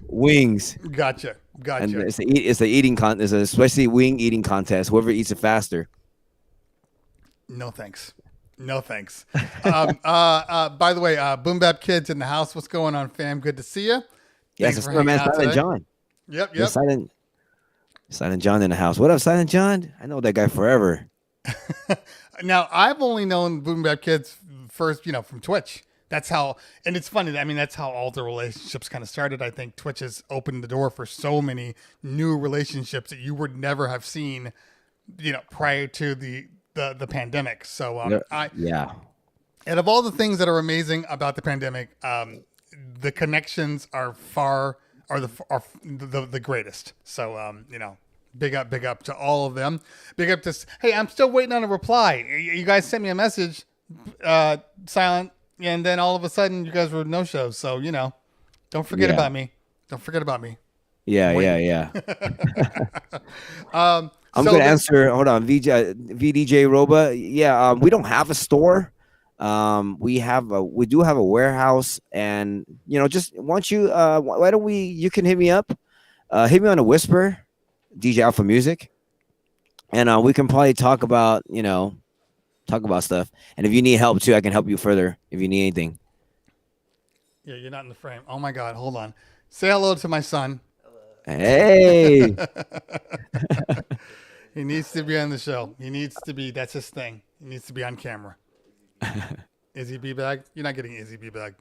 wings. Gotcha. And it's a spicy wing eating contest. Whoever eats it faster. No thanks. By the way, Boom Bap Kids in the house. What's going on, fam? Good to see you. Yes, it's my man Silent John. Yep. Yeah, Silent John in the house. What up, Silent John? I know that guy forever. Now, I've only known Boom Bap Kids first, from Twitch. That's how, and it's funny. I mean, that's how all the relationships kind of started. I think Twitch has opened the door for so many new relationships that you would never have seen prior to the pandemic. So Yeah. and of all the things that are amazing about the pandemic, the connections are the greatest. So big up to all of them. Big up to hey, I'm still waiting on a reply. You guys sent me a message, silent, and then all of a sudden you guys were no shows. So don't forget about me. Don't forget about me. Yeah. I'm So gonna answer. Hold on, VDJ Roba. Yeah, we don't have a store. We do have a warehouse, and just want you. Why don't you can hit me up. Hit me on a whisper, DJ Alpha Music, and we can probably talk about stuff. And if you need help too, I can help you further if you need anything. Yeah, you're not in the frame. Oh my God, hold on. Say hello to my son. Hey. He needs to be on the show. He needs to be. That's his thing. He needs to be on camera. Izzy B bag. You're not getting Izzy B bag.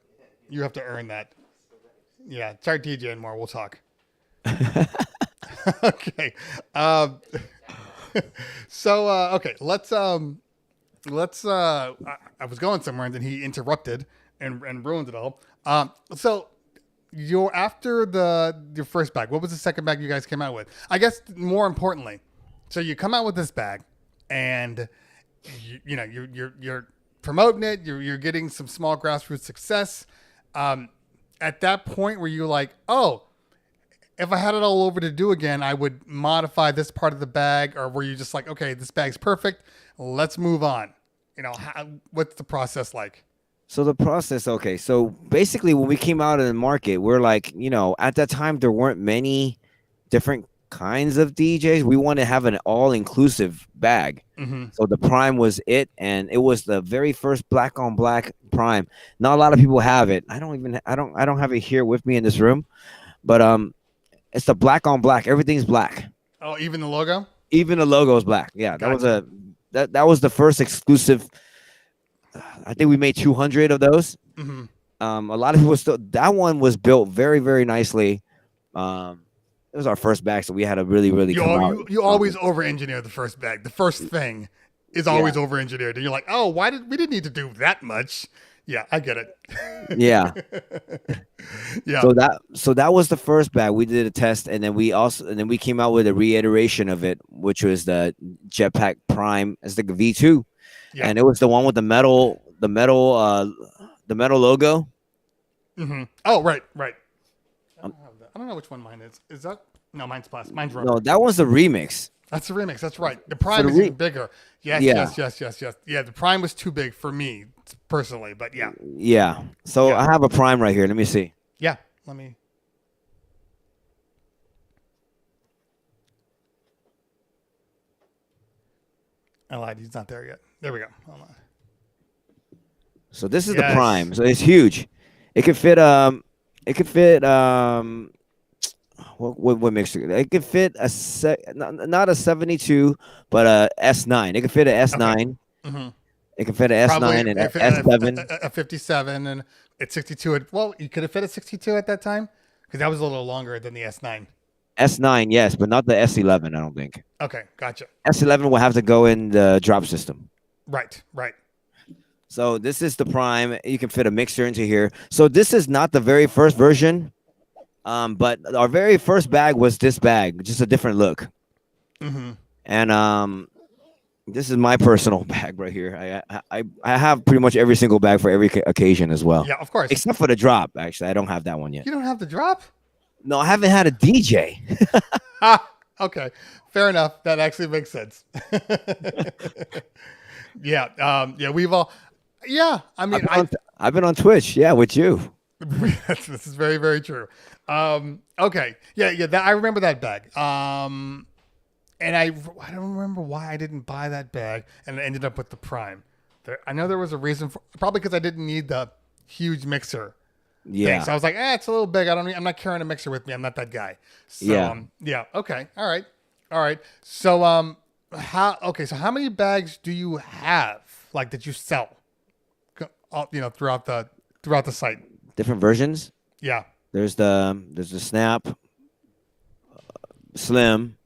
You have to earn that. Yeah, start DJing more. We'll talk. Okay. So okay, let's. I was going somewhere and then he interrupted and ruined it all. So you're after your first bag. What was the second bag you guys came out with? I guess more importantly, so you come out with this bag, and you're promoting it. You're getting some small grassroots success. At that point, were you like, oh, if I had it all over to do again, I would modify this part of the bag, or were you just like, okay, this bag's perfect, let's move on? What's the process like? So the process, okay. So basically, when we came out in the market, we're like, at that time there weren't many different kinds of DJs. We wanted to have an all-inclusive bag. Mm-hmm. So the Prime was it, and it was the very first black on black Prime. Not a lot of people have it. I don't have it here with me in this room, but it's the black on black. Everything's black. Oh, even the logo? Even the logo is black. Yeah, Gotcha. that was the first exclusive. I think we made 200 of those. Mm-hmm. A lot of people that one was built very, very nicely. It was our first bag, so we had to really you always over-engineer the first bag. The first thing is always over-engineered, and you're like, oh, we didn't need to do that much. Yeah, I get it. Yeah. Yeah. So that was the first bag. We did a test, and then we came out with a reiteration of it, which was the Jetpack Prime. It's like a V2. Yeah. And it was the one with the metal logo. Mm-hmm. Oh, right. I don't know which one mine is. Is that? No, mine's plastic. Mine's rubber. No, that was the remix. That's the remix. That's right. The Prime is even bigger. Yes. Yeah, the Prime was too big for me personally, but yeah. Yeah. So I have a Prime right here. Let me see. Yeah. Let me. I lied. He's not there yet. There we go. Hold on. So this is the Prime. So it's huge. It could fit. What mixer? It could fit not a 72, but a S9. It could fit a S9. Okay. Mm-hmm. It could fit a S9 and a S7. A 57 and it's 62. Well, you could have fit a 62 at that time because that was a little longer than the S9. S9, yes, but not the S11. I don't think. Okay, gotcha. S11 will have to go in the drop system. Right. So this is the Prime. You can fit a mixer into here. So this is not the very first version, but our very first bag was this bag, just a different look. Mm-hmm. And this is my personal bag right here. I have pretty much every single bag for every occasion as well. Yeah, of course. Except for the drop. Actually, I don't have that one yet. You don't have the drop? No, I haven't had a DJ. Okay, fair enough. That actually makes sense. Yeah. We've all. Yeah, I mean, I've been on Twitch. Yeah, with you. This is very, very true. Okay. Yeah. I remember that bag. And I don't remember why I didn't buy that bag and ended up with the Prime. I know there was a reason for, probably because I didn't need the huge mixer. Yeah. So I was like, it's a little big. I'm not carrying a mixer with me. I'm not that guy. So, yeah. Okay. All right. So, how many bags do you have like that you sell? Throughout the site. Different versions. Yeah. There's the Snap, Slim,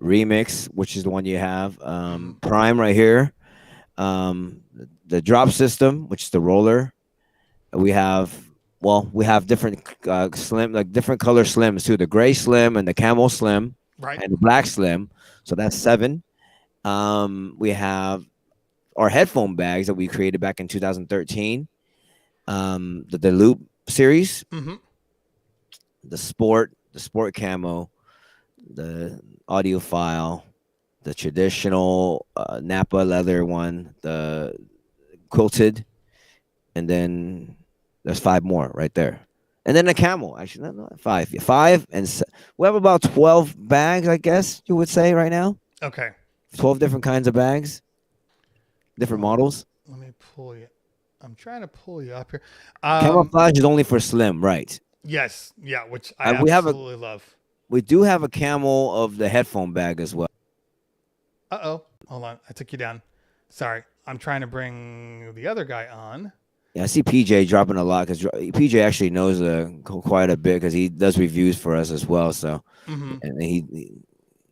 Remix, which is the one you have. Mhm. Prime right here. Um, the drop system, which is the roller. We have we have different slim, like different color slims too. The gray slim and the camel slim Right. and the black slim. So that's 7. We have our headphone bags that we created back in 2013. The loop series, Mm-hmm. the sport camo, the audiophile, the traditional Napa leather one, the quilted, and then there's 5 more right there. And then a camel, actually, no, 5. 5, and we have about 12 bags, I guess you would say right now. Okay. 12 different kinds of bags, different Hold on. models. Let me pull you. I'm trying to pull you up here. Camouflage is only for slim, right? Yes. Yeah. Which I We have absolutely love. we do have a camel of the headphone bag as well. Uh-oh. Hold on. I took you down. Sorry. I'm trying to bring the other guy on. Yeah, I see PJ dropping a lot because PJ actually knows quite a bit because he does reviews for us as well. So, Mm-hmm. and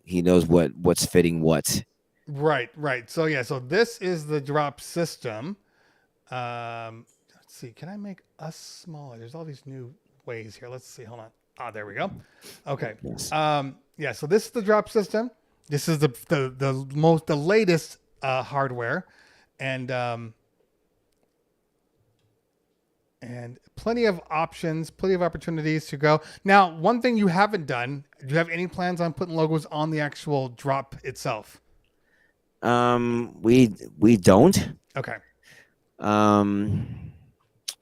he knows what's fitting what. Right. Right. So yeah. So this is the drop system. Let's see. Can I make us smaller? There's all these new ways here. Let's see. Hold on. Ah, there we go. Okay. Yes. Yeah. So this is the drop system. This is the latest hardware, and plenty of options, plenty of opportunities to go. Now, one thing you haven't done. Do you have any plans on putting logos on the actual drop itself? We don't. Okay.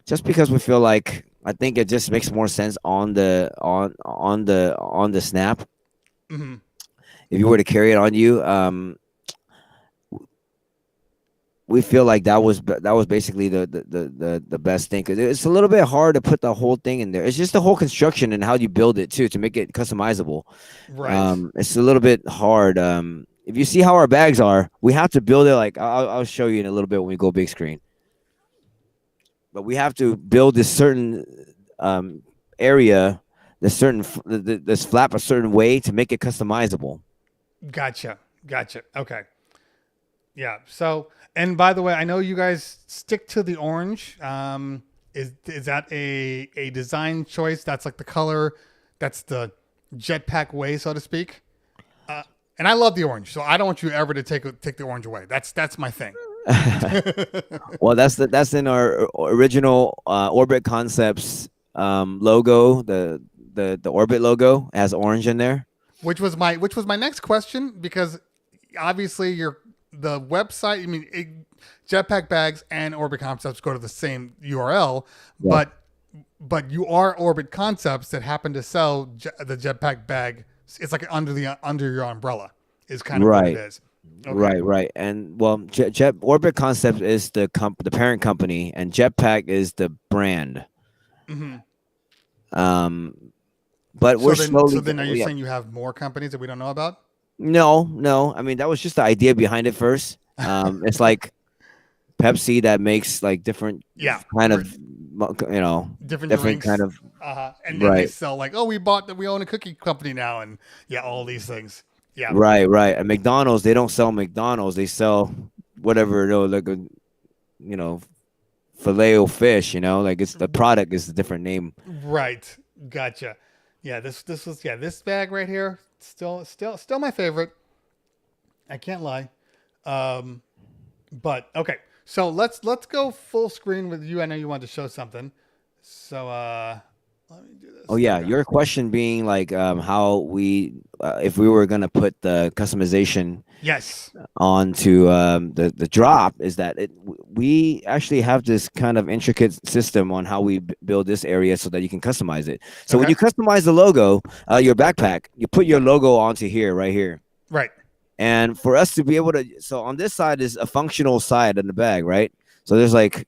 Just because we feel like I think it just makes more sense on the snap. Mm-hmm. If you were to carry it on you, we feel like that was basically the best thing because it's a little bit hard to put the whole thing in there. It's just the whole construction and how you build it too to make it customizable. Right. It's a little bit hard. If you see how our bags are, we have to build it like I'll show you in a little bit when we go big screen. But we have to build this certain area, this flap a certain way to make it customizable. Gotcha. Okay. Yeah. So, and by the way, I know you guys stick to the orange. Is that a design choice? That's like the color. That's the Jetpack way, so to speak. And I love the orange, so I don't want you ever to take the orange away. That's my thing. Well, that's in our original Orbit Concepts logo. The Orbit logo has orange in there. Which was my next question, because obviously the website. I mean, Jetpack Bags and Orbit Concepts go to the same URL, Yeah. but you are Orbit Concepts that happen to sell the Jetpack bag. It's like under your umbrella is kind of what it is. Okay. Right. And well, Jet Orbit Concepts is the parent company, and Jetpack is the brand. Mm-hmm. But we're slowly. So then, are you saying you have more companies that we don't know about? No. I mean, that was just the idea behind it first. It's like Pepsi that makes like different kind of different drinks. kind of and then they sell like, oh, we own a cookie company now, and all these things. Yeah. Right. And McDonald's, they don't sell McDonald's. They sell whatever, like a, filet o fish. Like it's the product is a different name. Right. Gotcha. Yeah. This bag right here still my favorite. I can't lie. But okay. So let's go full screen with you. I know you wanted to show something. So let me do this. Oh yeah, your question being like how we if we were gonna put the customization onto the drop is that we actually have this kind of intricate system on how we build this area so that you can customize it. So when you customize the logo, your backpack, you put your logo onto here, right here. Right. And for us to be able to, so on this side is a functional side in the bag, right? So there's like,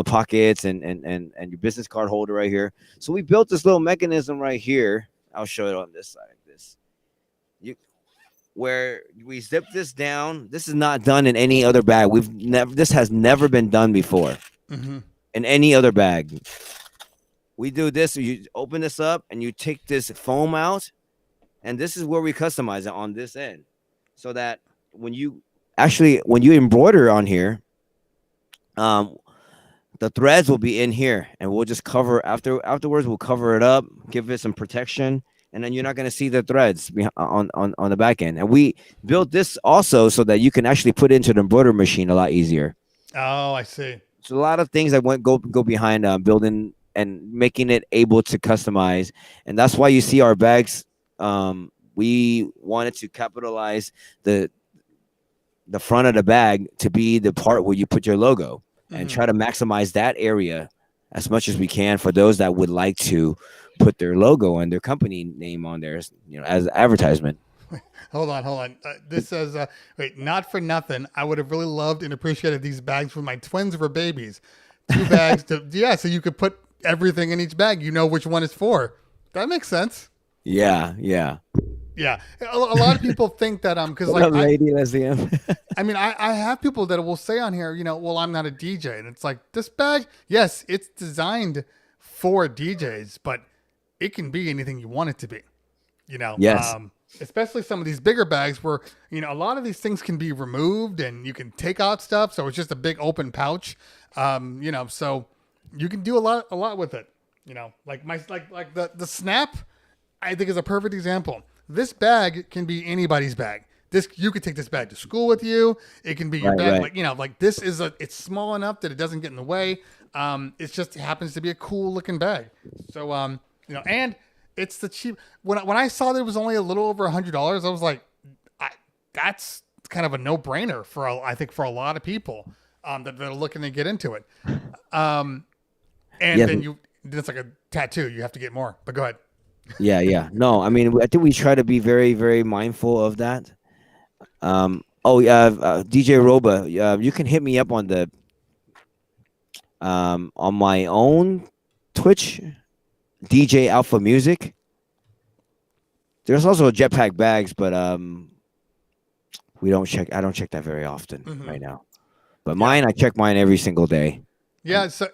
pockets and your business card holder right here. So we built this little mechanism right here. I'll show it on this side. Where we zip this down. This is not done in any other bag. This has never been done before in any other bag. We do this. You open this up and you take this foam out, and this is where we customize it on this end. so that when you embroider on here, um, the threads will be in here, and we'll just cover afterwards. We'll cover it up, give it some protection, and then you're not going to see the threads on the back end. And we built this also so that you can actually put it into the embroidery machine a lot easier. Oh, I see. So a lot of things that go behind building and making it able to customize, and that's why you see our bags. We wanted to capitalize the front of the bag to be the part where you put your logo, and try to maximize that area as much as we can for those that would like to put their logo and their company name on there, as advertisement. Hold on. This says, wait, not for nothing. I would have really loved and appreciated these bags when my twins were babies. 2 bags so you could put everything in each bag. You know which one is for. That makes sense. Yeah. Yeah. A lot of people think that, because What up, lady Leslie M? I mean, I have people that will say on here, well, I'm not a DJ. And it's like, this bag, yes, it's designed for DJs, but it can be anything you want it to be, Yes. Especially some of these bigger bags where, a lot of these things can be removed and you can take out stuff. So it's just a big open pouch, so you can do a lot with it, like the snap, I think is a perfect example. This bag can be anybody's bag. You could take this bag to school with you. It can be your bag. Right. Like this it's small enough that it doesn't get in the way. It just happens to be a cool looking bag. So, and it's the cheap. When I saw that it was only a little over $100, I was like, that's kind of a no brainer I think for a lot of people that are looking to get into it. And then it's like a tattoo. You have to get more. But go ahead. Yeah. No, I mean, I think we try to be very, very mindful of that. DJ Roba, you can hit me up on the on my own Twitch, DJ Alpha Music. There's also Jetpack bags, but I don't check that very often right now. But mine, I check mine every single day. Yeah, so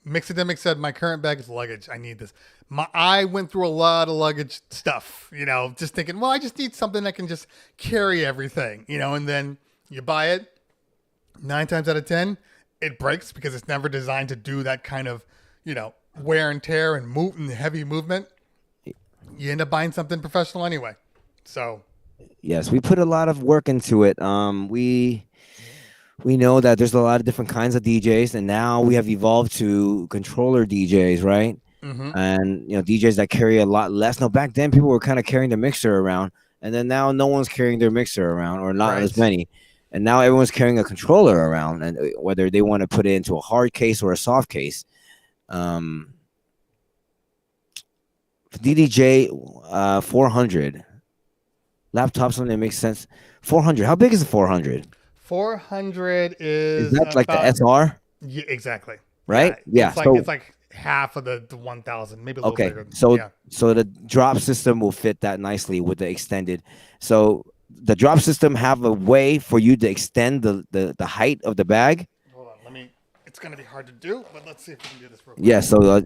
Mixademic said, my current bag is luggage. I need this. I went through a lot of luggage stuff, just thinking, well, I just need something that can just carry everything, and then you buy it. 9 times out of 10, it breaks because it's never designed to do that kind of, wear and tear and heavy movement. You end up buying something professional anyway. So, yes, we put a lot of work into it. We know that there's a lot of different kinds of DJs, and now we have evolved to controller DJs, right? Mm-hmm. And DJs that carry a lot less. Now, back then, people were kind of carrying the mixer around, and then now no one's carrying their mixer around, or not as many. And now everyone's carrying a controller around, and whether they want to put it into a hard case or a soft case. DDJ 400 laptop, something that makes sense. 400. How big is the 400? 400 is that like the SR? Yeah, exactly. Right? Yeah. It's like half of the 1000, maybe a little bigger. So the drop system will fit that nicely with the extended. So the drop system have a way for you to extend the height of the bag. Hold on, it's gonna be hard to do, but let's see if we can do this real quick. Yeah, so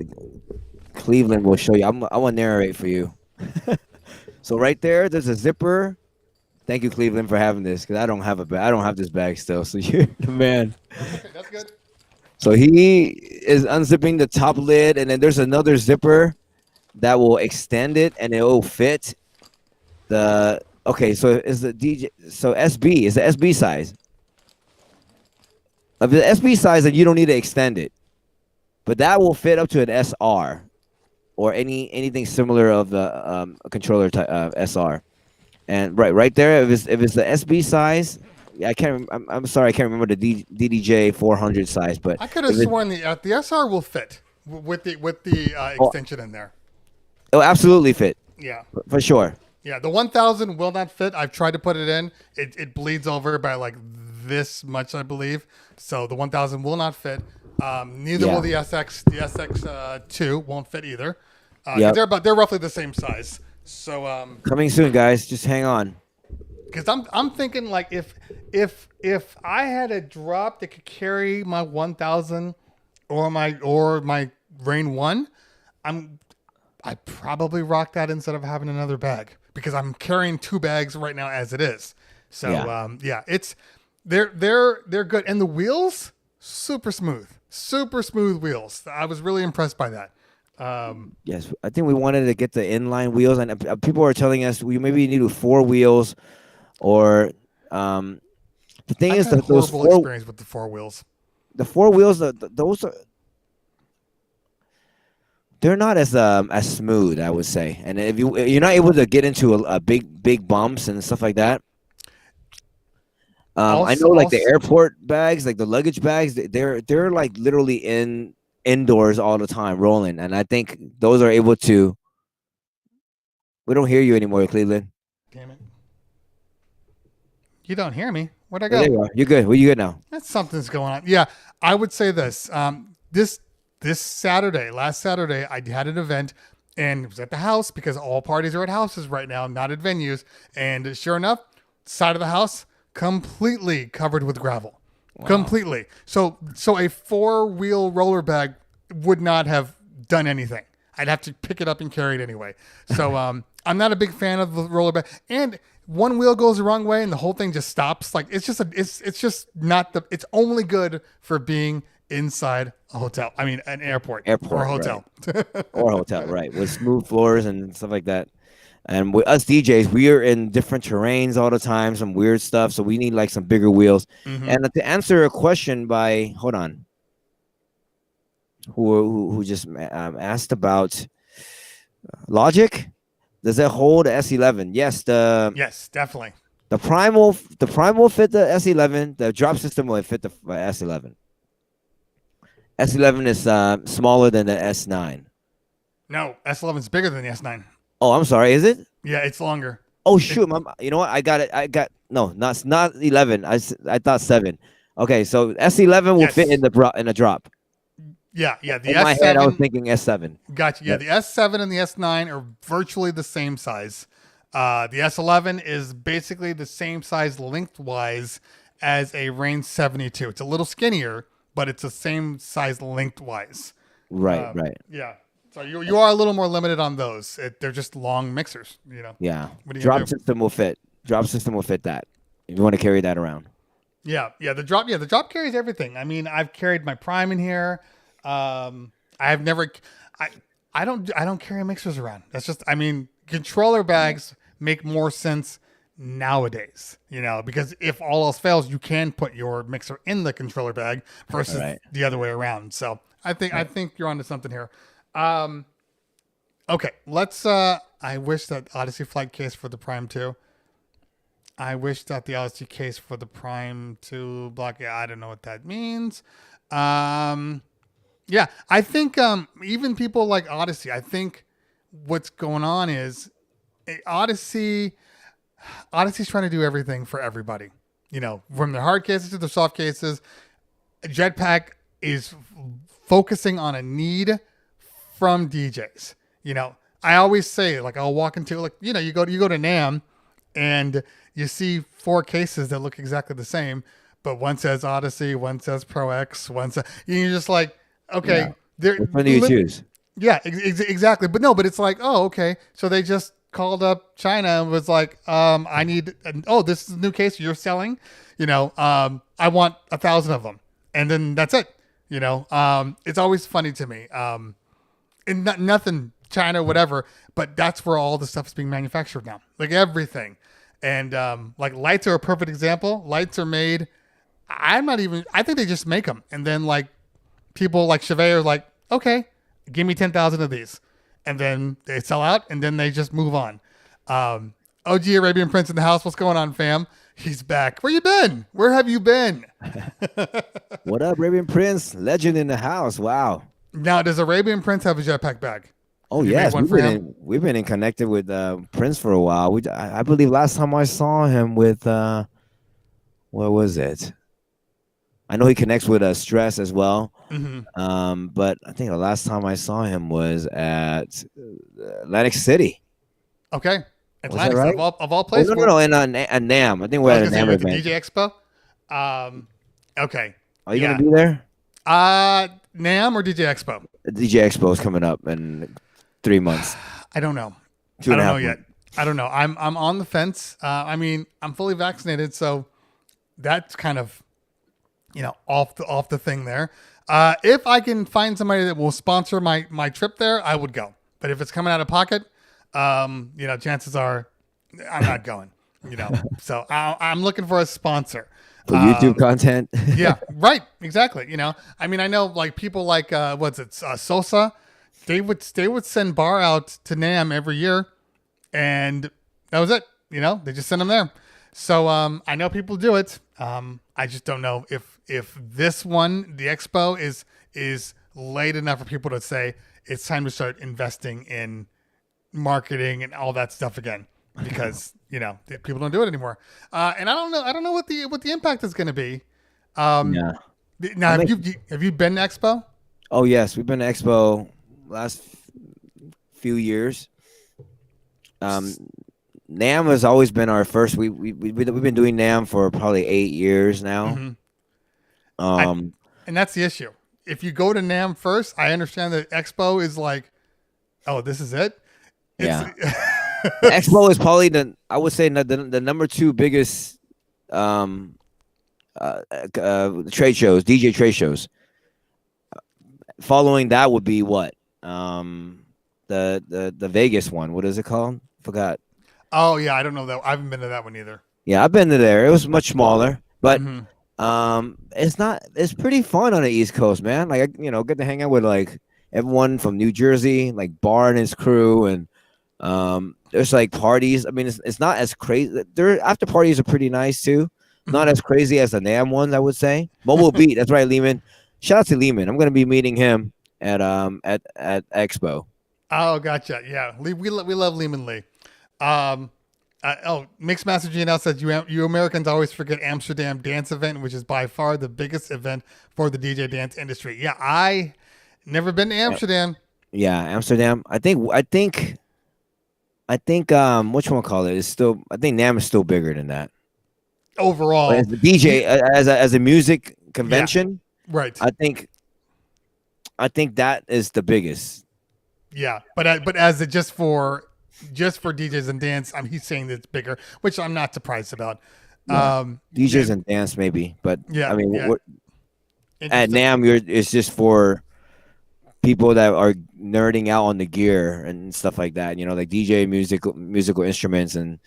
Cleveland will show you. I want to narrate for you. So right there's a zipper. Thank you, Cleveland, for having this, because I don't have this bag still. So you're the man. Okay, that's good. So he is unzipping the top lid, and then there's another zipper that will extend it, and it will fit the. Okay, so is the DJ? So SB is the SB size. Of the SB size, that you don't need to extend it, but that will fit up to an SR, or anything similar of the controller type SR. And right there, if it's the SB size, I'm sorry, I can't remember the DDJ 400 size, but I could have sworn the SR will fit with the extension in there. It'll absolutely fit. Yeah, for sure. Yeah, the 1000 will not fit. I've tried to put it in. It bleeds over by like this much, I believe. So the 1000 will not fit. Neither will the SX. The SX2 won't fit either. They're roughly the same size. So coming soon, guys. Just hang on. Because I'm thinking like if I had a drop that could carry my 1000 or my Rain 1, I'd probably rock that instead of having another bag, because I'm carrying 2 bags right now as it is. So Yeah. they're good, and the wheels super smooth wheels. I was really impressed by that. Yes, I think we wanted to get the inline wheels, and people are telling us we maybe need 4 wheels, or the thing I've is had that those horrible experience with the 4 wheels. the 4 wheels, those are they're not as smooth, I would say. And if you're not able to get into a big bumps and stuff like that. I know like the airport bags, like the luggage bags, they're like literally indoors all the time rolling, and I think those are able to. We don't hear you anymore, Cleveland. Damn it. You don't hear me. Where'd I Oh, there go? you are. You're good. Well, you good now? That's something's going on. Yeah, I would say this. This Saturday, last Saturday, I had an event, and it was at the house because all parties are at houses right now, not at venues. And sure enough, side of the house completely covered with gravel, completely. So a 4-wheel roller bag would not have done anything. I'd have to pick it up and carry it anyway. So I'm not a big fan of the roller bag. And one wheel goes the wrong way and the whole thing just stops. Like it's just not it's only good for being inside a hotel. I mean, an airport or a hotel. Right. Or a hotel, right? With smooth floors and stuff like that. And with us DJs, we are in different terrains all the time, some weird stuff. So we need like some bigger wheels. Mm-hmm. And to answer a question by, hold on, who just asked about Logic, does it hold the S11? Yes, yes, definitely. The Prime will fit the S11. The drop system will fit the S11. S11 is smaller than the S9. No, S11 is bigger than the S9. Oh, I'm sorry. Is it? Yeah, it's longer. Oh shoot! You know what? I got it. No, not 11. I thought 7. Okay, so S11 will fit in a drop. Yeah. The In S7. my head, I was thinking S7. Gotcha. Yeah, the S7 and the S9 are virtually the same size. The S11 is basically the same size lengthwise as a Range 72. It's a little skinnier, but it's the same size lengthwise. Right. Yeah. So you are a little more limited on those. They're just long mixers, you know. Yeah. What Drop system will fit. Drop system will fit that. If you want to carry that around. Yeah. The drop carries everything. I mean, I've carried my Prime in here. I don't carry mixers around. That's just, I mean, controller bags make more sense nowadays, you know, because if all else fails, you can put your mixer in the controller bag versus the other way around. So I think you're onto something here. Okay, let's, I wish that Odyssey flight case for the Prime 2. I wish that the Odyssey case for the Prime 2 block. Yeah, I don't know what that means. Yeah, I think even people like Odyssey, I think what's going on is Odyssey's trying to do everything for everybody. You know, from the hard cases to the soft cases. Jetpack is focusing on a need from DJs. You know, I always say, like, I'll walk into, like, you know, you go to NAMM and you see 4 cases that look exactly the same, but one says Odyssey, one says Pro X, one says, you're just like, okay, which one do you choose? Yeah, exactly. But it's like, oh, okay. So they just called up China and was like, I need, this is a new case you're selling. You know, I want 1,000 of them. And then that's it. You know, it's always funny to me. And nothing, China, whatever, but that's where all the stuff is being manufactured now. Like everything. And like lights are a perfect example. Lights are made. I think they just make them. And then like, people like Chevet are like, okay, give me 10,000 of these. And then they sell out and then they just move on. OG Arabian Prince in the house. What's going on, fam? He's back. Where you been? Where have you been? What up, Arabian Prince? Legend in the house. Wow. Now, does Arabian Prince have a jetpack bag? Oh, yes. We've been in connected with Prince for a while. I believe last time I saw him with, what was it? I know he connects with Stress as well. Mm-hmm. But I think the last time I saw him was at Atlantic City. Okay. Atlantic, right? of all places. Oh, no, in NAMM. I think we're at a NAMM event. DJ Expo? Okay. Are you going to be there? NAMM or DJ Expo? DJ Expo is coming up in 3 months. I don't know. 2.5 I don't know yet. I don't know. I'm on the fence. I mean, I'm fully vaccinated, so that's kind of, off the thing there. If I can find somebody that will sponsor my trip there, I would go. But if it's coming out of pocket, chances are I'm not going. So I'm looking for a sponsor For YouTube content. yeah, right, exactly. I mean, I know like people like Sosa, they would send Bar out to Nam every year, and that was it. They just send them there. So I know people do it. I just don't know if this one, the expo, is late enough for people to say it's time to start investing in marketing and all that stuff again, because people don't do it anymore. And I don't know what the impact is going to be. Yeah. Now, have you been to Expo? Oh yes, we've been to Expo last few years. NAM has always been our first. We've been doing NAM for probably 8 years now. Mm-hmm. And that's the issue. If you go to NAM first, I understand that Expo is like, oh, this is it. Yeah. Expo is probably I would say the number 2 biggest trade shows, DJ trade shows. Following that would be what? The Vegas one. What is it called? Forgot. Oh yeah, I don't know that. I haven't been to that one either. Yeah, I've been to there. It was much smaller, but Mm-hmm. it's pretty fun on the East Coast, man. Like get to hang out with like everyone from New Jersey, like Bar and his crew, and there's like parties. I mean, it's not as crazy. Their after parties are pretty nice too. Not as crazy as the NAM ones, I would say. Mobile Beat, that's right, Lehman. Shout out to Lehman. I'm gonna be meeting him at Expo. Oh, gotcha. Yeah, we love Lehman Lee. Mixmaster G now says you Americans always forget Amsterdam Dance Event, which is by far the biggest event for the DJ dance industry. Yeah, I never been to Amsterdam. Yeah, Amsterdam. I think which one call it is still. I think NAM is still bigger than that Overall, as the DJ as a music convention. Yeah, right. I think that is the biggest. Yeah, but as it just for DJs and dance, he's saying that it's bigger, which I'm not surprised about. Yeah. DJs and dance maybe, but yeah, I mean, yeah. at NAM it's just for people that are nerding out on the gear and stuff like that. Like DJ musical instruments and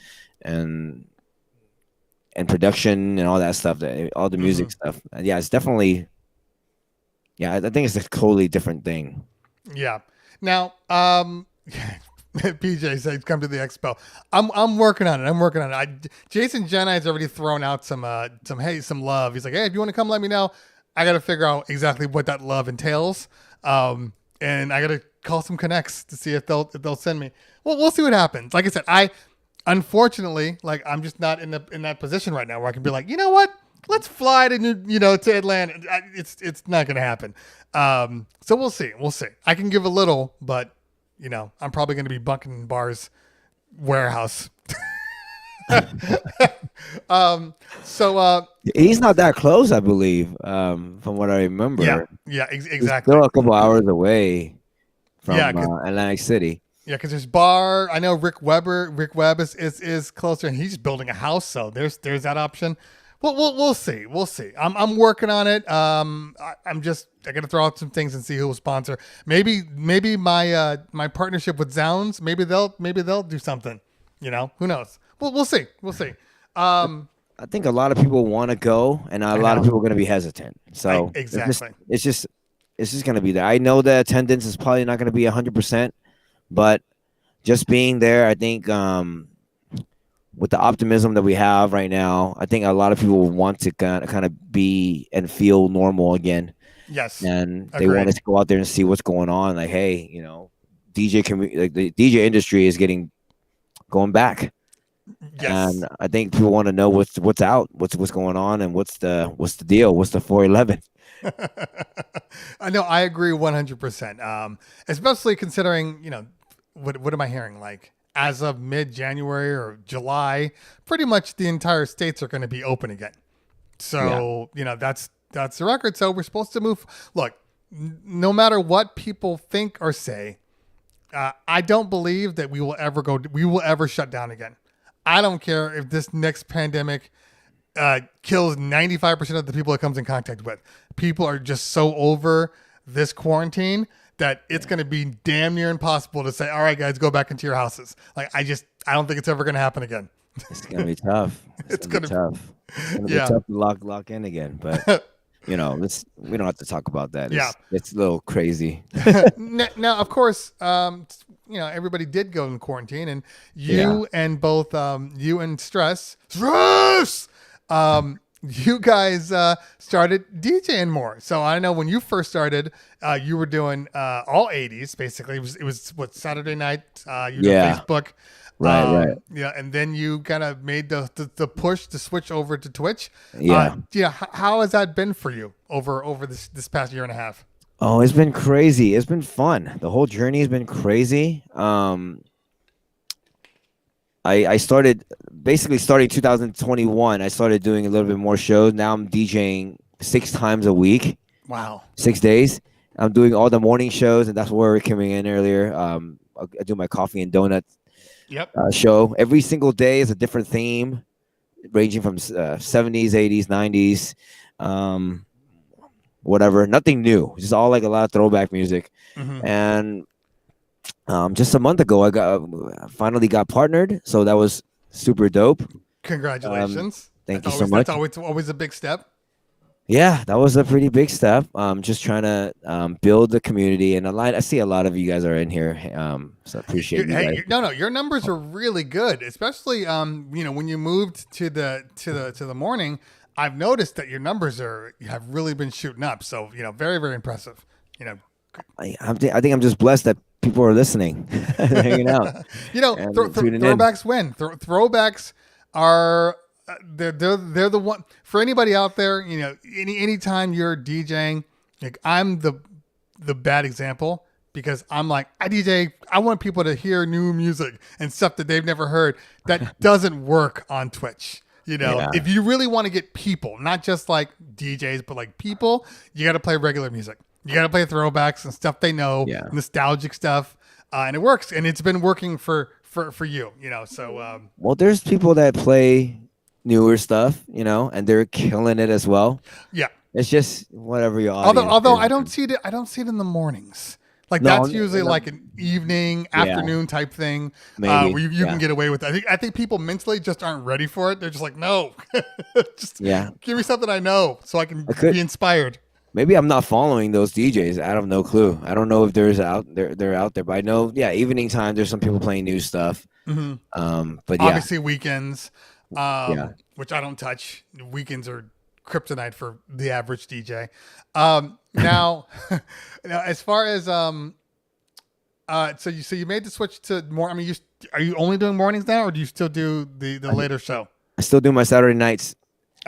production and all that stuff. All the music stuff. And yeah, it's definitely. Yeah, I think it's a totally different thing. Yeah. Now, PJ says come to the expo. I'm working on it. Jason Jenna has already thrown out some love. He's like, hey, if you want to come, let me know. I got to figure out exactly what that love entails. And I got to call some connects to see if they'll send me. Well, we'll see what happens. Like I said, unfortunately, like I'm just not in that position right now where I can be like, you know what? Let's fly to to Atlanta. It's not going to happen. So we'll see. I can give a little, but I'm probably going to be bunking in Bar's warehouse. So he's not that close, I believe, from what I remember. Yeah, exactly. He's still a couple hours away from Atlantic City. Yeah, because there's Bar. I know Rick Webb is closer, and he's building a house, so there's that option. Well, we'll see. I'm working on it. I got to throw out some things and see who will sponsor. Maybe my partnership with Zounds. Maybe they'll do something. Who knows? We'll see. I think a lot of people want to go, and a lot of people are going to be hesitant. So exactly, it's just going to be there. I know the attendance is probably not going to be 100%, but just being there, I think. With the optimism that we have right now, I think a lot of people want to kind of be and feel normal again. Yes, and they want to go out there and see what's going on. Like, hey, the DJ industry is going back. Yes. And I think people want to know what's out, what's going on, and what's the deal, what's the 411. I know, I agree 100%. Especially considering, what am I hearing? Like, as of mid-January or July, pretty much the entire states are going to be open again. So, that's the record. So we're supposed to move. Look, no matter what people think or say, I don't believe that we will ever shut down again. I don't care if this next pandemic kills 95% of the people it comes in contact with. People are just so over this quarantine that it's going to be damn near impossible to say, all right, guys, go back into your houses. Like, I don't think it's ever going to happen again. It's gonna be tough. It's gonna be tough. It's gonna be tough to lock in again. But we don't have to talk about that. It's a little crazy. Now, of course, everybody did go in quarantine, and you and both you and Stress, you guys started DJing more. So I know when you first started, you were doing all 80s basically. It was what, Saturday night? You did Facebook. Right. Yeah, and then you kind of made the push to switch over to Twitch. Yeah. How has that been for you over this past year and a half? Oh, it's been crazy. It's been fun. The whole journey has been crazy. I started starting 2021. I started doing a little bit more shows. Now I'm DJing 6 times a week. Wow. 6 days. I'm doing all the morning shows, and that's where we're coming in earlier. I do my coffee and donut show. Every single day is a different theme, ranging from 70s, 80s, 90s, whatever. Nothing new. Just all like a lot of throwback music. Mm-hmm. And just a month ago, I finally got partnered, so that was super dope. Congratulations! Thank you so much. That's always a big step. Yeah, that was a pretty big step. Just trying to build the community, and I see a lot of you guys are in here, so I appreciate you guys. No, your numbers are really good, especially when you moved to the morning. I've noticed that your numbers have really been shooting up. So very, very impressive. I think I'm just blessed that people are listening, hanging out. Throwbacks win. Throwbacks are. They're the one for anybody out there. Anytime you're DJing, like I'm the bad example because I'm like I DJ. I want people to hear new music and stuff that they've never heard. That doesn't work on Twitch. If you really want to get people, not just like DJs, but like people, you got to play regular music. You got to play throwbacks and stuff they know, nostalgic stuff, and it works. And it's been working for you. So well, there's people that play newer stuff, and they're killing it as well. Yeah, it's just whatever your audience. Although I don't see it in the mornings. Like that's usually like an evening, afternoon type thing, where you can get away with it. I think people mentally just aren't ready for it. They're just like, no, just give me something I know so I can be inspired. Maybe I'm not following those DJs. I have no clue. I don't know if they're out there, but I know, evening time there's some people playing new stuff. Mm-hmm. But obviously weekends, which I don't touch. Weekends are kryptonite for the average DJ. Now, as far as so you made the switch to more. I mean, are you only doing mornings now, or do you still do the later show? I still do my Saturday nights.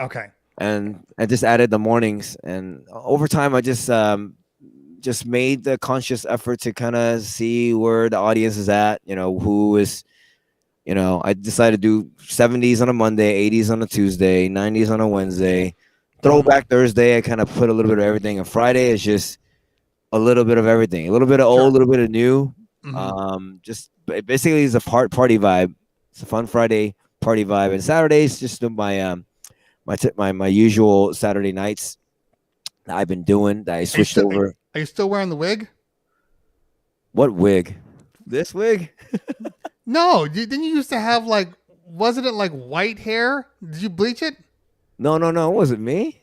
Okay. And I just added the mornings, and over time, I just made the conscious effort to kind of see where the audience is at. Who is. I decided to do 70s on a Monday, 80s on a Tuesday, 90s on a Wednesday. Throwback Thursday, I kind of put a little bit of everything. And Friday is just a little bit of everything. A little bit of old, a little bit of new. Mm-hmm. Just basically it's a party vibe. It's a fun Friday party vibe. And Saturdays, just my usual Saturday nights that I've been doing that I switched over. Are you still wearing the wig? What wig? This wig? No, didn't you used to have wasn't it like white hair? Did you bleach it? No, it wasn't me.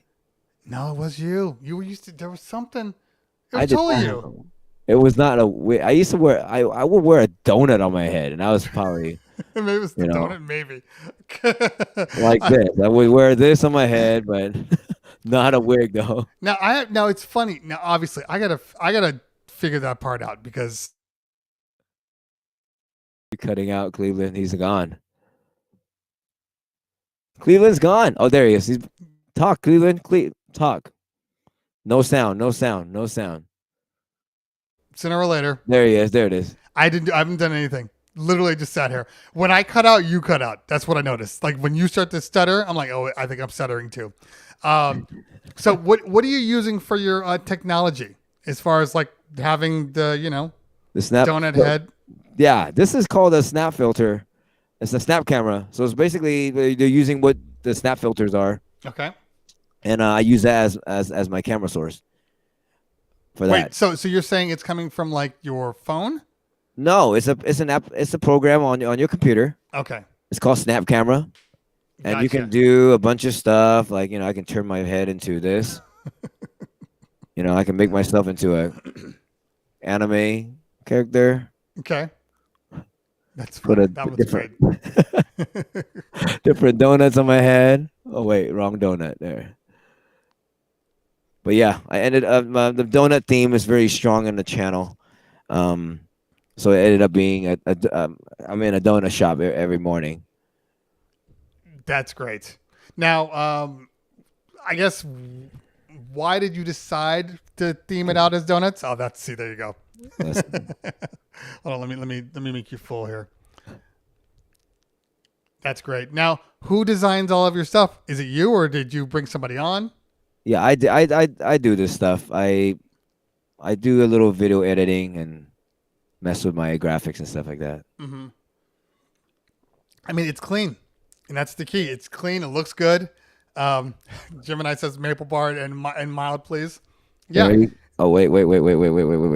No, it was you. You were used to. There was something. I told you. It was not a wig. I used to wear. I would wear a donut on my head, and I was probably. Maybe it was the donut. Maybe. Like this, I would wear this on my head, but not a wig though. Now it's funny. Now, obviously, I gotta figure that part out because. Cutting out Cleveland. He's gone. Cleveland's gone. Oh, there he is. Talk, Cleveland. Talk. No sound. Sooner or later. There he is. There it is. I haven't done anything. Literally just sat here. When I cut out, you cut out. That's what I noticed. Like when you start to stutter, I'm like, oh, I think I'm stuttering too. So what are you using for your technology as far as like having the, The snap. Donut head. Yeah, this is called a snap filter. It's a snap camera. So it's basically they're using what the snap filters are, Okay. and I use that as my camera source for that. Wait, so you're saying it's coming from like your phone? No, it's an app. It's a program on your computer. Okay. It's called Snap Camera, and you Gotcha. can do a bunch of stuff. Like I can turn my head into this. I can make myself into a anime character. Okay. That's Put right. That was different great. different donuts on my head. Oh wait, wrong donut there. But yeah, I ended up the donut theme is very strong in the channel. So it ended up being I'm in a donut shop every morning. That's great. Now, I guess why did you decide to theme it out as donuts? Oh, there you go. Hold on, let me make you full here. That's great. Now, who designs all of your stuff? Is it you, or did you bring somebody on? Yeah, I do this stuff. I do a little video editing and mess with my graphics and stuff like that. Mm-hmm. I mean, it's clean, and that's the key. It's clean. It looks good. Gemini says maple bar and mild, please. Yeah. Oh wait,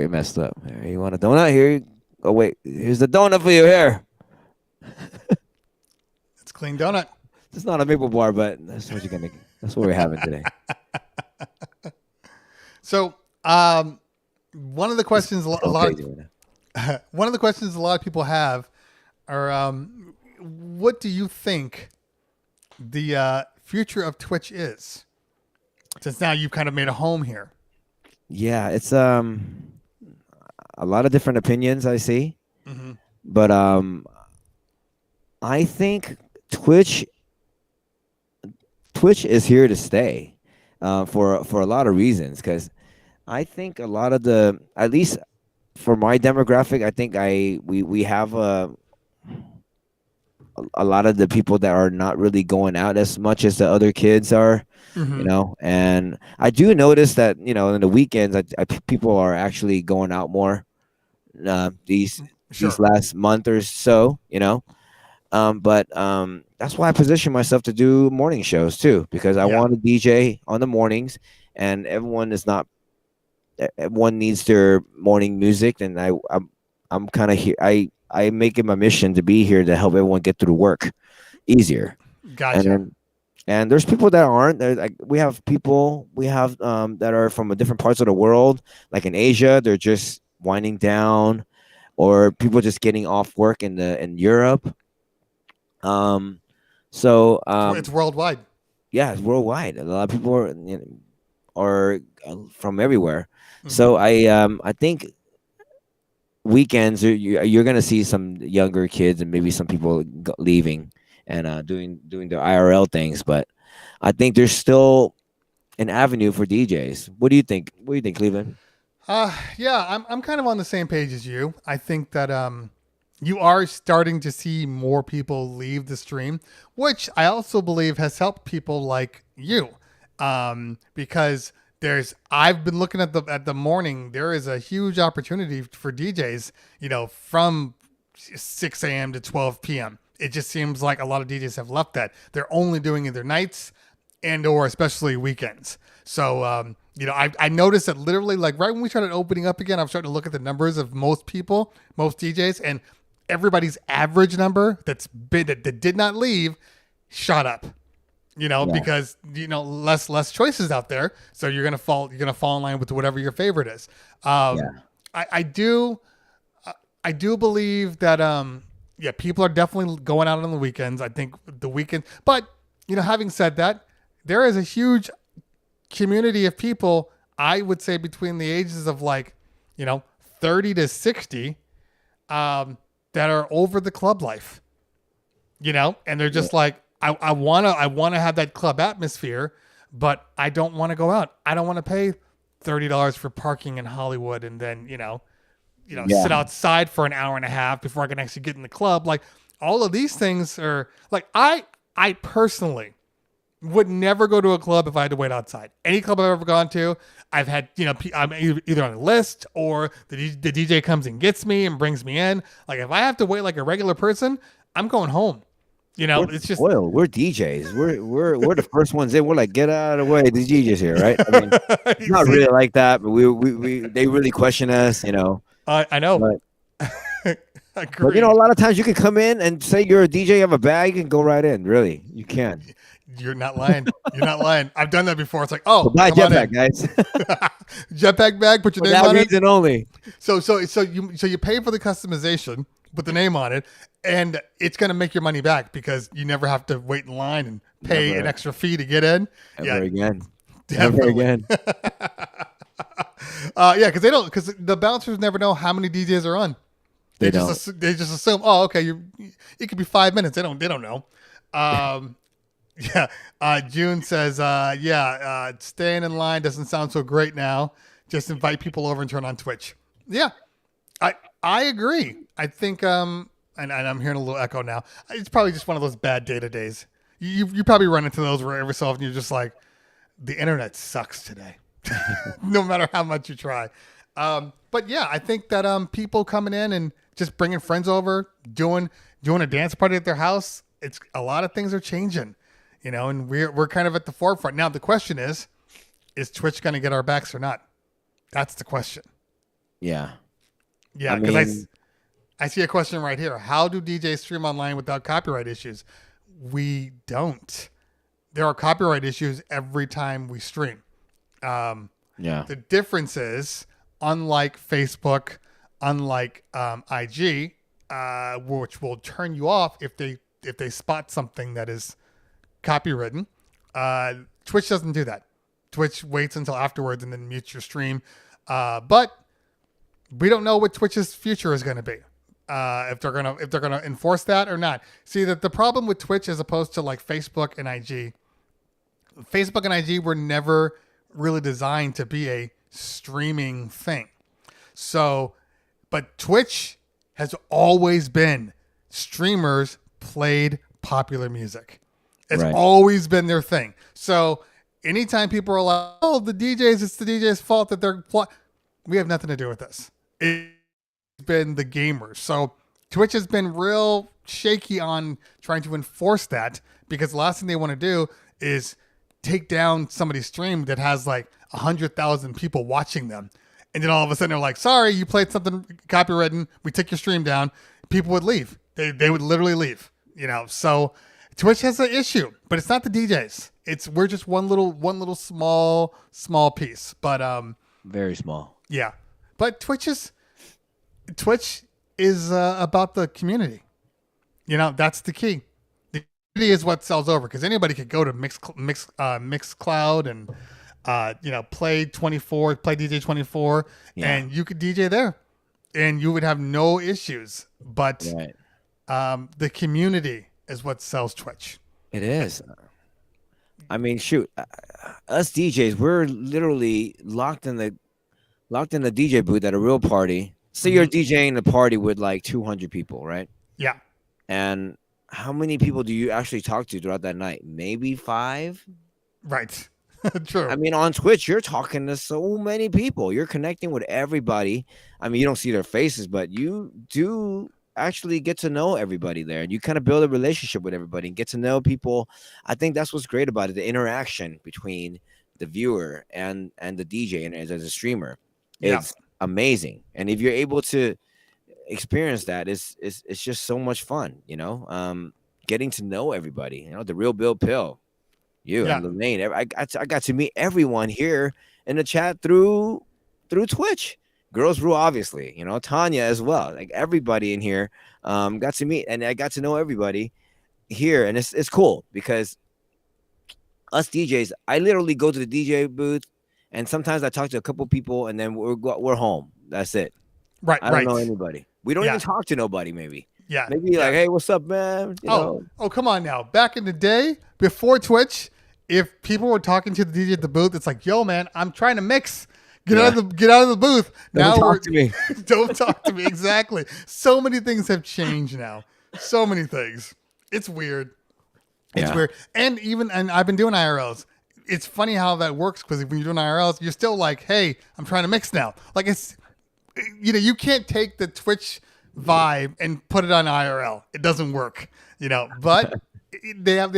messed up. Here, you want a donut? Here. Oh wait, here's the donut for you here. It's clean donut. It's not a maple bar, but that's what you're gonna. That's what we're having today. So, one of the questions one of the questions a lot of people have are, what do you think the future of Twitch is? Since now you've kind of made a home here. Yeah, it's a lot of different opinions I see, but I think Twitch is here to stay for a lot of reasons. Because I think a lot of at least for my demographic, I think we have a lot of the people that are not really going out as much as the other kids are, and I do notice that, in the weekends, people are actually going out more, these last month or so, but that's why I position myself to do morning shows too, because I want to DJ on the mornings, and everyone needs their morning music, and I'm kind of here. I make it my mission to be here to help everyone get through work easier. Gotcha. And there's people that aren't. We have people that are from different parts of the world, like in Asia, they're just winding down, or people just getting off work in Europe. It's worldwide. Yeah, it's worldwide. A lot of people are from everywhere. So I think weekends you're gonna see some younger kids and maybe some people leaving and doing their IRL things, but I think there's still an avenue for DJs. What do you think? What do you think, Cleveland? Yeah, I'm kind of on the same page as you. I think that you are starting to see more people leave the stream, which I also believe has helped people like you, because I've been looking at the morning. There is a huge opportunity for DJs, from 6 a.m. to 12 p.m. It just seems like a lot of DJs have left that. They're only doing either nights or especially weekends. So, I noticed that literally, like, right when we started opening up again, I'm starting to look at the numbers of most DJs, and everybody's average number that did not leave shot up. Because less choices out there, so you're gonna fall in line with whatever your favorite is. I do believe that people are definitely going out on the weekends. I think the weekend, but having said that, there is a huge community of people, I would say between the ages of 30 to 60, that are over the club life, and they're just like, I want to have that club atmosphere, but I don't want to go out. I don't want to pay $30 for parking in Hollywood and then, sit outside for an hour and a half before I can actually get in the club. Like, all of these things are like, I personally Would never go to a club if I had to wait outside. Any club I've ever gone to, I've had, I'm either on a list or the DJ comes and gets me and brings me in. Like if I have to wait like a regular person, I'm going home. We're It's just spoiled. We're DJs. We're the first ones in. We're like, get out of the way. The DJs here, right? I mean, it's not really like that, but they really question us, I know. But a lot of times you can come in and say you're a DJ, you have a bag, you can go right in. Really, you can. You're not lying. You're not lying. I've done that before. It's like, oh, buy Jetpack, guys. Jetpack bag. Put your name that on it. reason only. So you pay for the customization, put the name on it, and it's gonna make your money back because you never have to wait in line and pay an extra fee to get in. Ever again. Definitely. Never again. Because the bouncers never know how many DJs are on. They just assume, oh, okay, it could be 5 minutes. They don't know. June says, staying in line doesn't sound so great now. Just invite people over and turn on Twitch. Yeah, I agree. I think, and I'm hearing a little echo now. It's probably just one of those bad data days. You probably run into those where every so often you're just like, the internet sucks today, no matter how much you try. But yeah, I think that people coming in and just bringing friends over, doing a dance party at their house, it's a lot of things are changing. And we're kind of at the forefront. Now, the question is Twitch going to get our backs or not? That's the question. Yeah. Yeah, because I see a question right here. How do DJs stream online without copyright issues? We don't. There are copyright issues every time we stream. The difference is, unlike Facebook, unlike IG, which will turn you off if they spot something that is copywritten. Twitch doesn't do that. Twitch waits until afterwards and then mutes your stream. But we don't know what Twitch's future is going to be. If they're gonna enforce that or not. See, that the problem with Twitch as opposed to like Facebook and IG, Facebook and IG were never really designed to be a streaming thing. So, but Twitch has always been streamers played popular music. It's always been their thing. So anytime people are like, oh, it's the DJ's fault that they're we have nothing to do with this. It's been the gamers. So Twitch has been real shaky on trying to enforce that because the last thing they want to do is take down somebody's stream that has like 100,000 people watching them. And then all of a sudden they're like, sorry, you played something copywritten. We took your stream down. People would leave. They would literally leave, so Twitch has an issue, but it's not the DJs. We're just one little small piece, but very small. Yeah, but Twitch is about the community. That's the key. The community is what sells over because anybody could go to Mixcloud and play DJ 24, and you could DJ there, and you would have no issues. But the community is what sells Twitch. It is. I mean, shoot, us DJs, we're literally locked in the DJ booth at a real party. So you're DJing a party with like 200 people, right? Yeah. And how many people do you actually talk to throughout that night? Maybe 5? Right. True. I mean, on Twitch, you're talking to so many people. You're connecting with everybody. I mean, you don't see their faces, but you do actually get to know everybody there. And you kind of build a relationship with everybody and get to know people. I think that's what's great about it, the interaction between the viewer and the DJ and as a streamer. It's amazing. And if you're able to experience that, it's just so much fun, getting to know everybody, the real Bill Pill. And Lorraine, I got to meet everyone here in the chat through Twitch. Girls Rule, obviously, Tanya as well. Like everybody in here got to meet, and I got to know everybody here, and it's cool because us DJs, I literally go to the DJ booth, and sometimes I talk to a couple people, and then we're home. That's it. Right. I don't know anybody. We don't even talk to nobody. Maybe. Yeah. Maybe like, hey, what's up, man? Oh, come on now. Back in the day, before Twitch, if people were talking to the DJ at the booth, it's like, yo, man, I'm trying to mix. Get out of the booth. Don't talk to me. Don't talk to me. Exactly. So many things have changed now. So many things. It's weird. It's weird. And I've been doing IRLs. It's funny how that works because when you're doing IRLs, you're still like, hey, I'm trying to mix now. Like you can't take the Twitch vibe and put it on IRL. It doesn't work, but they have,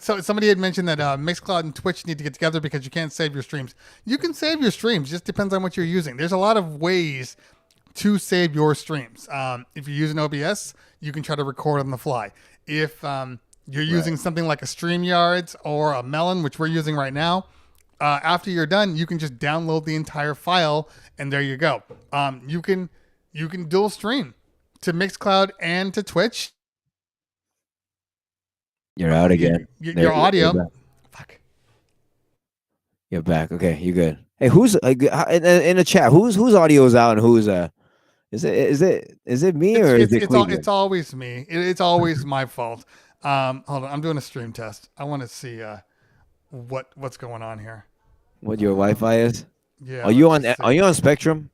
so somebody had mentioned that Mixcloud and Twitch need to get together because you can't save your streams. You can save your streams. It just depends on what you're using. There's a lot of ways to save your streams. If you're using OBS, you can try to record on the fly. If you're using something like a StreamYards or a Melon, which we're using right now, after you're done, you can just download the entire file, and there you go. You can dual stream to Mixcloud and to Twitch. You're out again. Your audio. Fuck. You're back. Okay, you're good. Hey, who's in the chat? Whose audio is out and who's Is it me or is it Cleveland? It's always me. It's always my fault. Hold on, I'm doing a stream test. I want to see what's going on here. What your Wi-Fi is? Yeah. Are you on Spectrum?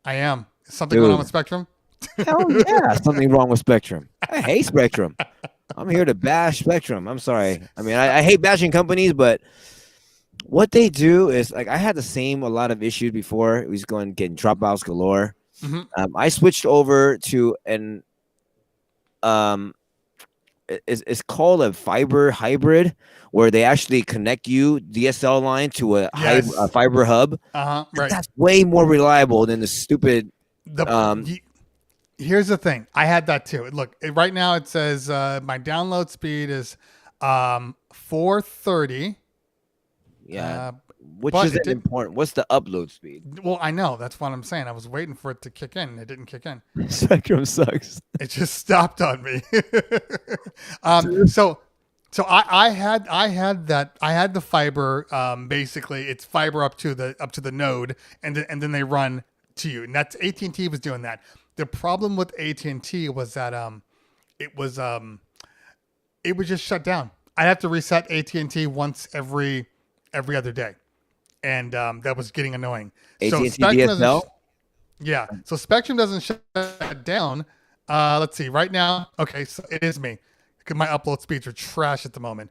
I am. Is something going on with Spectrum? Hell yeah, something wrong with Spectrum. I hate Spectrum. I'm here to bash Spectrum. I'm sorry. I mean, I hate bashing companies, but what they do is like I had a lot of issues before. It was getting dropouts galore. Mm-hmm. I switched over to it's called a fiber hybrid, where they actually connect you DSL line to a fiber hub. Right. That's way more reliable than the stupid. Here's the thing. I had that too. Look, right now it says my download speed is 430. Yeah. Which isn't important. What's the upload speed? Well, I know. That's what I'm saying. I was waiting for it to kick in. It didn't kick in. Spectrum sucks. It just stopped on me. So I had that. I had the fiber. Basically, it's fiber up to the node, and then they run to you. And that's AT&T was doing that. The problem with AT&T was that it was just shut down. I'd have to reset AT&T once every other day. And that was getting annoying. AT&T DSL? Yeah. So Spectrum doesn't shut down. Let's see. Right now, okay, so it is me. My upload speeds are trash at the moment.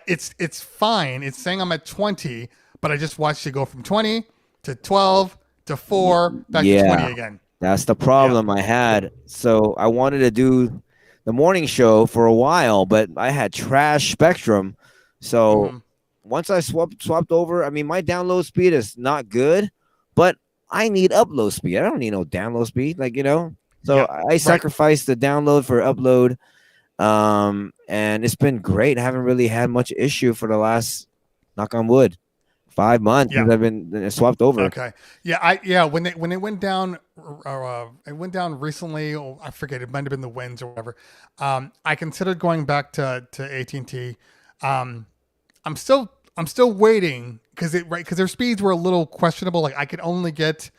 It's fine. It's saying I'm at 20, but I just watched it go from 20 to 12 to 4 back to 20 again. That's the problem I had. So I wanted to do the morning show for a while, but I had trash Spectrum. So once I swapped over, I mean, my download speed is not good, but I need upload speed. I don't need no download speed, So I sacrificed the download for upload, and it's been great. I haven't really had much issue for the last, knock on wood, 5 months since I've been swapped over. Okay. Yeah. When it went down, it went down recently. Oh, I forget. It might have been the winds or whatever. I considered going back to AT&T. I'm still waiting because their speeds were a little questionable. Like I could only get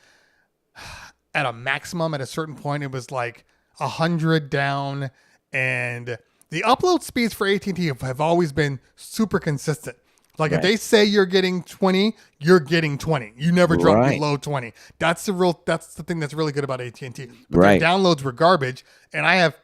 at a maximum at a certain point. It was like 100 down, and the upload speeds for AT&T have always been super consistent. Like if they say you're getting 20, you're getting 20. You never drop below 20. That's the thing that's really good about AT&T. But their downloads were garbage, and I have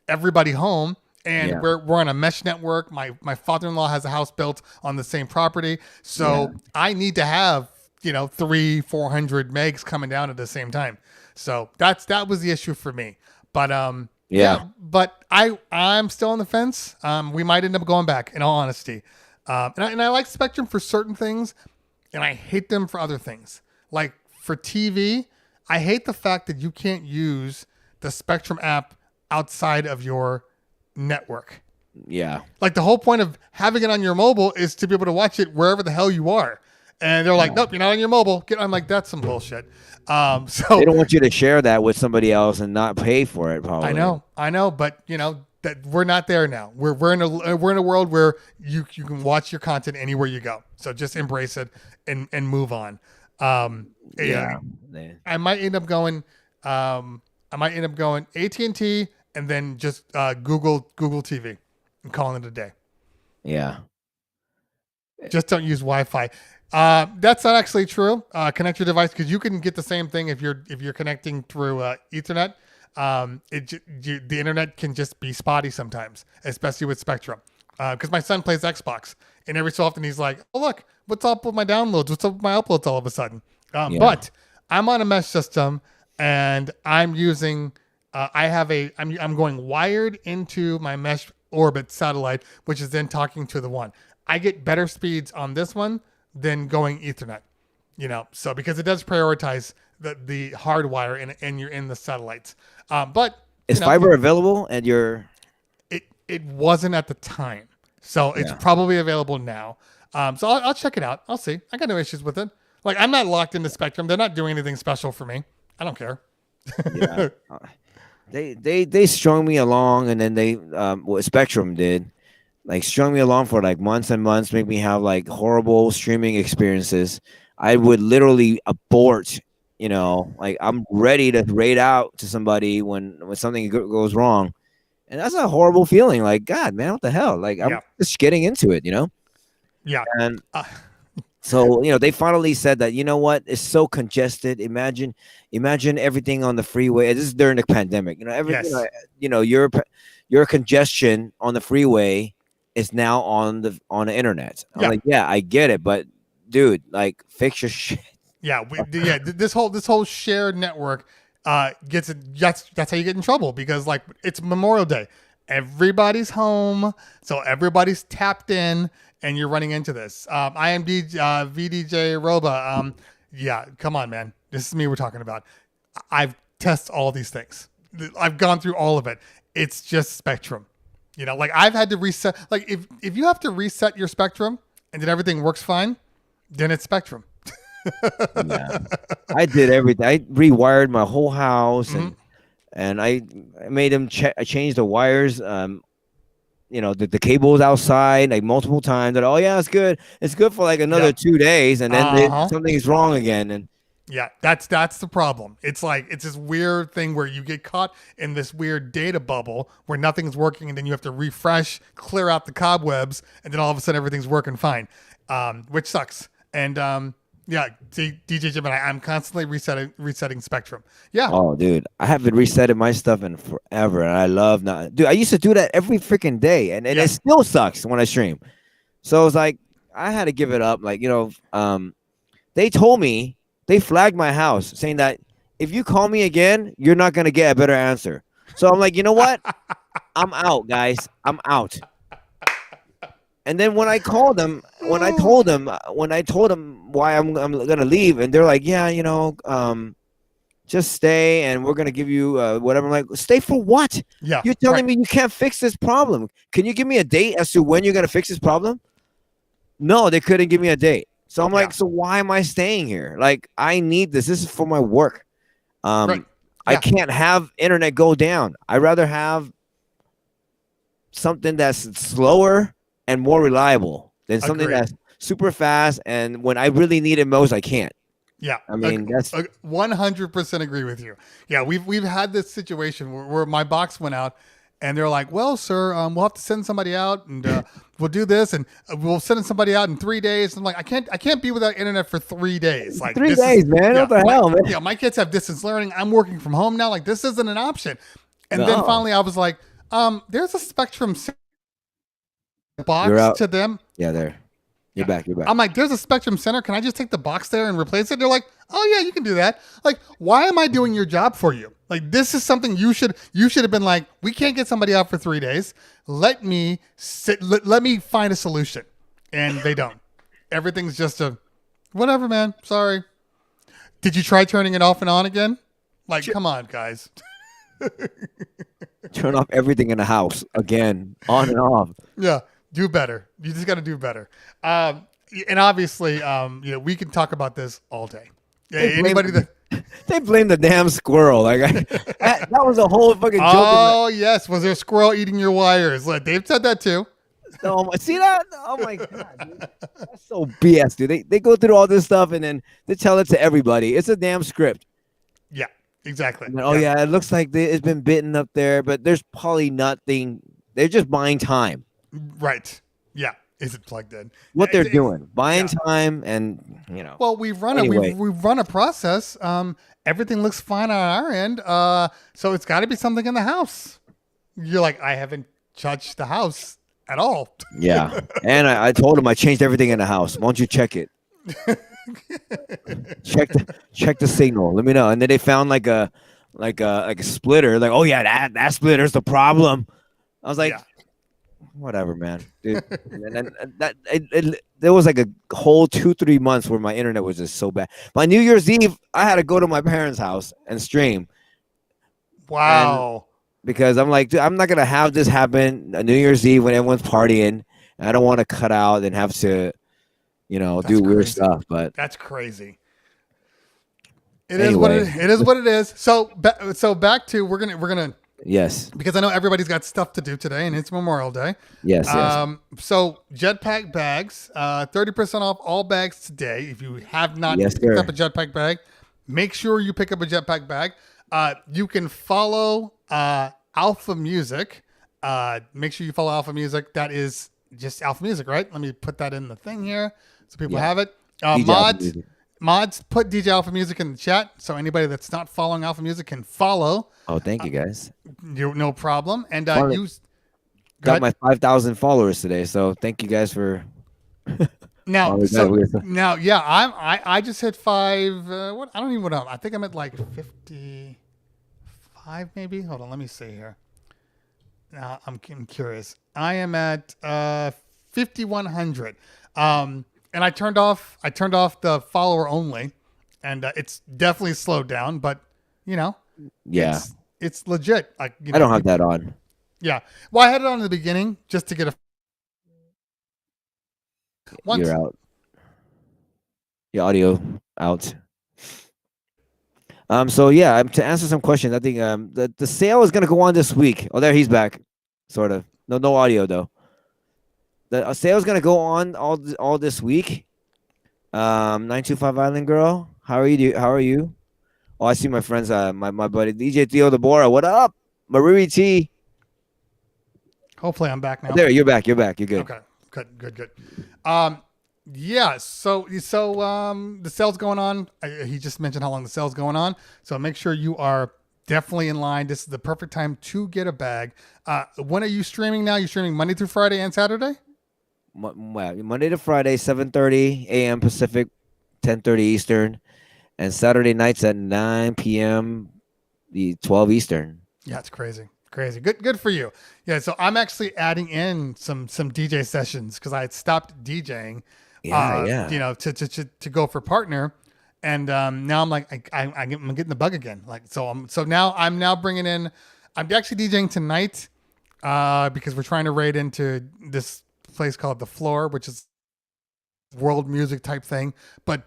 everybody home. And we're on a mesh network. My father-in-law has a house built on the same property. So I need to have, 300-400 megs coming down at the same time. So that was the issue for me. But but I'm still on the fence. We might end up going back, in all honesty. And I like Spectrum for certain things, and I hate them for other things. Like for TV, I hate the fact that you can't use the Spectrum app outside of your network. Yeah. Like the whole point of having it on your mobile is to be able to watch it wherever the hell you are. And they're like, nope, you're not on your mobile. I'm like, that's some bullshit. So they don't want you to share that with somebody else and not pay for it. Probably. I know, but that we're not there now. We're in a world where you can watch your content anywhere you go. So just embrace it and move on. I might end up going AT&T and then just Google TV and calling it a day. Yeah. Just don't use Wi-Fi. That's not actually true. Connect your device because you can get the same thing if you're connecting through Ethernet. The internet can just be spotty sometimes, especially with Spectrum. Because my son plays Xbox, and every so often he's like, "Oh look, what's up with my downloads? What's up with my uploads?" All of a sudden, but I'm on a mesh system, and I'm using. I'm going wired into my mesh orbit satellite, which is then talking to the one. I get better speeds on this one than going Ethernet. So because it does prioritize the hardwire and you're in the satellites. But is fiber available at your? It wasn't at the time, so it's probably available now. So I'll check it out. I'll see. I got no issues with it. Like, I'm not locked into Spectrum. They're not doing anything special for me. I don't care. Yeah. They strung me along, and then what Spectrum did, like, strung me along for like months and months, make me have like horrible streaming experiences. I would literally abort, like I'm ready to raid out to somebody when something goes wrong. And that's a horrible feeling. Like, God, man, what the hell? Like, I'm just getting into it, Yeah. And so, they finally said that, you know what? It's so congested. Imagine everything on the freeway. This is during the pandemic. Your congestion on the freeway is now on the internet. I'm like, yeah, I get it, but dude, like, fix your shit. Yeah, this whole shared network gets it. That's how you get in trouble, because like, it's Memorial Day, everybody's home, so everybody's tapped in, and you're running into this. IMD VDJ Roba. Yeah, come on, man. This is me we're talking about. I've tested all these things. I've gone through all of it. It's just Spectrum. Like, I've had to reset. Like, if you have to reset your Spectrum and then everything works fine, then it's Spectrum. Yeah. I did everything. I rewired my whole house, and I made him I changed the wires, the cables outside like multiple times. And it's good. It's good for like another 2 days, and then something's wrong again. And yeah, that's the problem. It's like, it's this weird thing where you get caught in this weird data bubble where nothing's working, and then you have to refresh, clear out the cobwebs, and then all of a sudden everything's working fine, which sucks. And yeah, see, DJ Jim and I'm constantly resetting Spectrum. Yeah. Oh, dude, I haven't resetted my stuff in forever, and I love not. Dude, I used to do that every freaking day, and it still sucks when I stream. So it's like I had to give it up. Like, they told me, they flagged my house saying that if you call me again, you're not gonna get a better answer. So I'm like, you know what? I'm out, guys. I'm out. And then when I told them why I'm gonna leave, and they're like, yeah, just stay, and we're gonna give you whatever. I'm like, stay for what? Yeah, you're telling me you can't fix this problem. Can you give me a date as to when you're gonna fix this problem? No, they couldn't give me a date. So I'm like, so why am I staying here? Like, I need this. This is for my work. I can't have internet go down. I'd rather have something that's slower and more reliable than something that's super fast, and when I really need it most, I can't. Yeah, I mean, that's 100% agree with you. Yeah, we've had this situation where my box went out, and they're like, "Well, sir, we'll have to send somebody out, and we'll do this, and we'll send somebody out in 3 days." I'm like, I can't be without internet for 3 days. Like, 3 days, man. What the hell, man? Yeah, my kids have distance learning. I'm working from home now. Like, this isn't an option. And then finally, I was like, there's a Spectrum box to them. Yeah, there. You're back. I'm like, there's a Spectrum Center. Can I just take the box there and replace it? They're like, oh yeah, you can do that. Like, why am I doing your job for you? Like, this is something you should have been like, we can't get somebody out for 3 days. Let me find a solution. And they don't. Everything's just whatever, man. Sorry. Did you try turning it off and on again? Like, come on, guys. Turn off everything in the house again, on and off. Yeah. Do better. You just got to do better. And obviously, we can talk about this all day. They blame the damn squirrel. Like, that was a whole fucking joke. Oh yes, was there a squirrel eating your wires? Like, they've said that too. No, see that? Oh my god, dude. That's so BS, dude. They go through all this stuff and then they tell it to everybody. It's a damn script. Yeah, exactly. Then, it looks like it's been bitten up there, but there's probably nothing. They're just buying time. Right. Yeah. isn't plugged in. What they're It's- doing, buying yeah. time, and Well, we've run Anyway. we've run a process. Everything looks fine on our end. So it's got to be something in the house. You're like, I haven't touched the house at all. yeah. And I told them I changed everything in the house. Why don't you check it? check the signal. Let me know. And then they found like a splitter. Like, oh yeah, that splitter's the problem. I was like, Yeah. whatever, man. Dude. And then there was like a whole 2-3 months where my internet was just so bad. By New Year's Eve, I had to go to my parents' house and stream Wow. because I'm like, dude, I'm not gonna have this happen on New Year's Eve when everyone's partying. I don't want to cut out and have to, do That's weird crazy. stuff. But That's crazy. It is what Anyway. it is. What it is. So back to we're gonna yes, because I know everybody's got stuff to do today and it's Memorial Day. yes. So Jetpack bags, 30% off all bags today. If you have not Yes, picked sir. up a Jetpack bag, make sure you pick up a Jetpack bag. You can follow Alpha Music. Make sure you follow Alpha Music. That is just Alpha Music, right? Let me put that in the thing here so people Yeah. have it. DJ Alpha Music. Mods, put DJ Alpha Music in the chat so anybody that's not following Alpha Music can follow. Oh, thank you guys. No problem. And Finally. use Got my 5,000 followers today, so thank you guys for. now. Oh, we So got- now, yeah, I just hit 5. What I don't even know. I think I'm at like 55, maybe. Hold on, let me see here. Now I'm curious. I am at 5,100. And I turned off the follower only, and it's definitely slowed down. But Yeah, it's legit. Like I don't have that on. Yeah. Well, I had it on in the beginning just to get a. Once, You're out. Your audio out. So yeah, to answer some questions, I think the sale is gonna go on this week. Oh, there he's back, sort of. No audio though. The sale is gonna go on all this week. 925 Island Girl, how are you? Oh, I see my friends. My buddy DJ Theo Deborah. What up, Mariri T? hopefully, I'm back now. There, you're back. You're good. Okay. Good. Yeah. So the sale's going on. He just mentioned how long the sale's going on. So make sure you are definitely in line. This is the perfect time to get a bag. When are you streaming now? You're streaming Monday through Friday and Saturday? Monday to Friday, 7:30 a.m. Pacific, 10:30 Eastern, and Saturday nights at 9 p.m. the 12 Eastern. Yeah, it's crazy. Good for you. Yeah, so I'm actually adding in some DJ sessions because I had stopped DJing. Yeah. To go for partner, and now I'm like I'm getting the bug again. Like so now I'm bringing in. I'm actually DJing tonight because we're trying to raid into this place called The Floor, which is world music type thing. But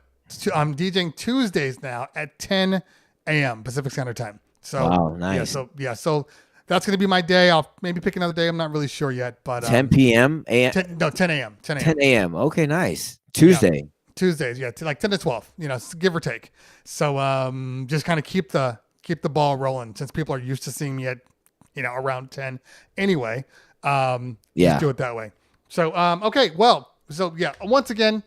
I'm DJing Tuesdays now at 10 a.m. Pacific Standard Time. So wow, nice. So that's going to be my day. I'll maybe pick another day. I'm not really sure yet, but 10 p.m. 10 a.m. 10 a.m. Okay, nice. Tuesday. Tuesdays, like 10 to 12, give or take. So just kind of keep the ball rolling since people are used to seeing me at around 10 anyway. Just do it that way. So okay, well, so yeah, once again,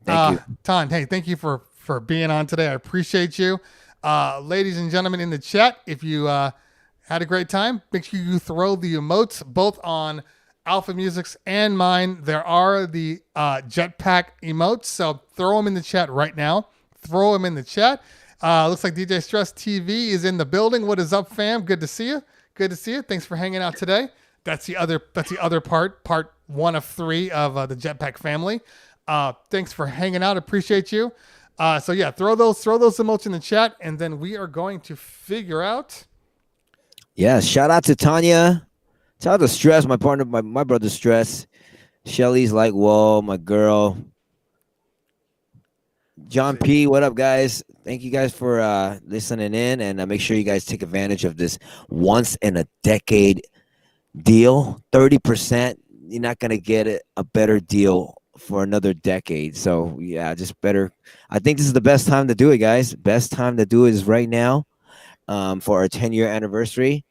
Thank you. Ton, hey, thank you for being on today. I appreciate you. Ladies and gentlemen in the chat, if you had a great time, make sure you throw the emotes both on Alpha Music's and mine. There are the Jetpack emotes, so throw them in the chat right now. Throw them in the chat. Looks like DJ Stress TV is in the building. What is up, fam? Good to see you. Thanks for hanging out today. That's the other part 1 of 3 of the Jetpack family. Thanks for hanging out. Appreciate you. So yeah, throw those emotes in the chat, and then we are going to figure out. Yeah, shout out to Tanya. Shout out to Stress, my partner, my brother Stress. Shelly's like, whoa, my girl. John P, what up, guys? Thank you guys for listening in, and make sure you guys take advantage of this once in a decade deal. 30%. You're not gonna get a better deal for another decade. So yeah, just better. I think this is the best time to do it, guys. Best time to do it is right now, for our 10-year anniversary.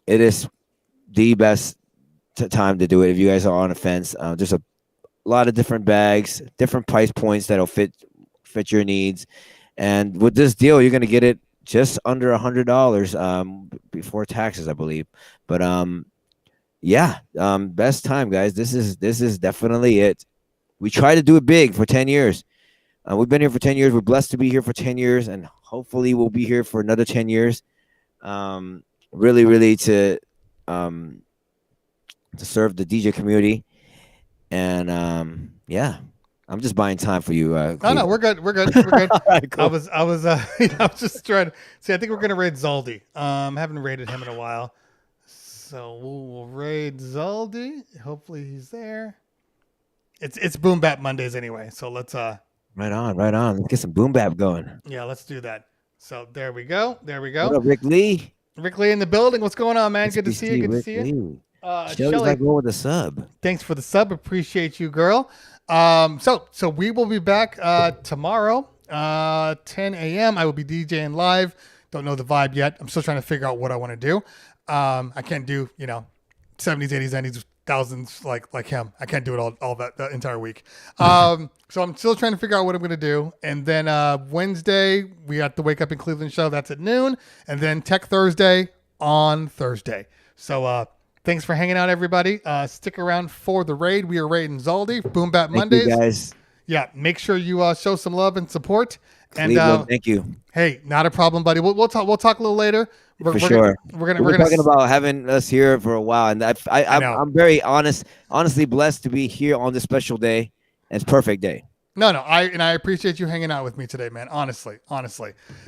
It is the best time to do it if you guys are on the fence. There's a lot of different bags, different price points that'll fit your needs. And with this deal, you're gonna get it just under $100 before taxes, I believe. But yeah, best time, guys. This is definitely it. We try to do it big for 10 years. We've been here for 10 years. We're blessed to be here for 10 years, and hopefully we'll be here for another 10 years. Really to serve the DJ community. And yeah, I'm just buying time for you. No, we're good. We're good. We're good. Cool. I was just trying to see. I think we're gonna raid Zaldi. Haven't raided him in a while, so we'll raid Zaldi. Hopefully he's there. It's Boom Bap Mondays anyway, so let's Right on. Let's get some boom bap going. yeah, let's do that. So there we go. What up, Rick Lee? Rick Lee in the building. What's going on, man? Good to SBC, see you. Good to Rick see you. Lee. Shelly's Shelly, like going with a sub. thanks for the sub. Appreciate you, girl. So we will be back tomorrow, 10 a.m. I will be DJing live. Don't know the vibe yet. I'm still trying to figure out what I want to do. I can't do 70s, 80s, 90s, thousands like him. I can't do it all that entire week. So I'm still trying to figure out what I'm gonna do. And then Wednesday we got the Wake Up in Cleveland show. That's at noon. And then Tech Thursday on Thursday. So thanks for hanging out, everybody. Stick around for the raid. We are raiding Zaldi. Boom Bap Mondays. Thank you, guys. Yeah, make sure you show some love and support. Cleveland, thank you. Hey, not a problem, buddy. We'll talk. We'll talk a little later. For sure. We're We're talking about having us here for a while, and I'm very honestly blessed to be here on this special day. It's perfect day. No, I appreciate you hanging out with me today, man. Honestly.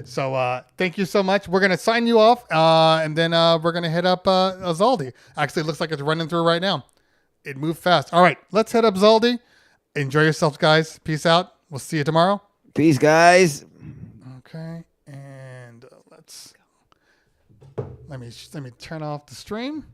So thank you so much. We're gonna sign you off, and then we're gonna hit up Zaldi. Actually, it looks like it's running through right now. It moved fast. All right, let's hit up Zaldi. Enjoy yourselves, guys. Peace out. We'll see you tomorrow. Peace, guys. Okay, and let me turn off the stream.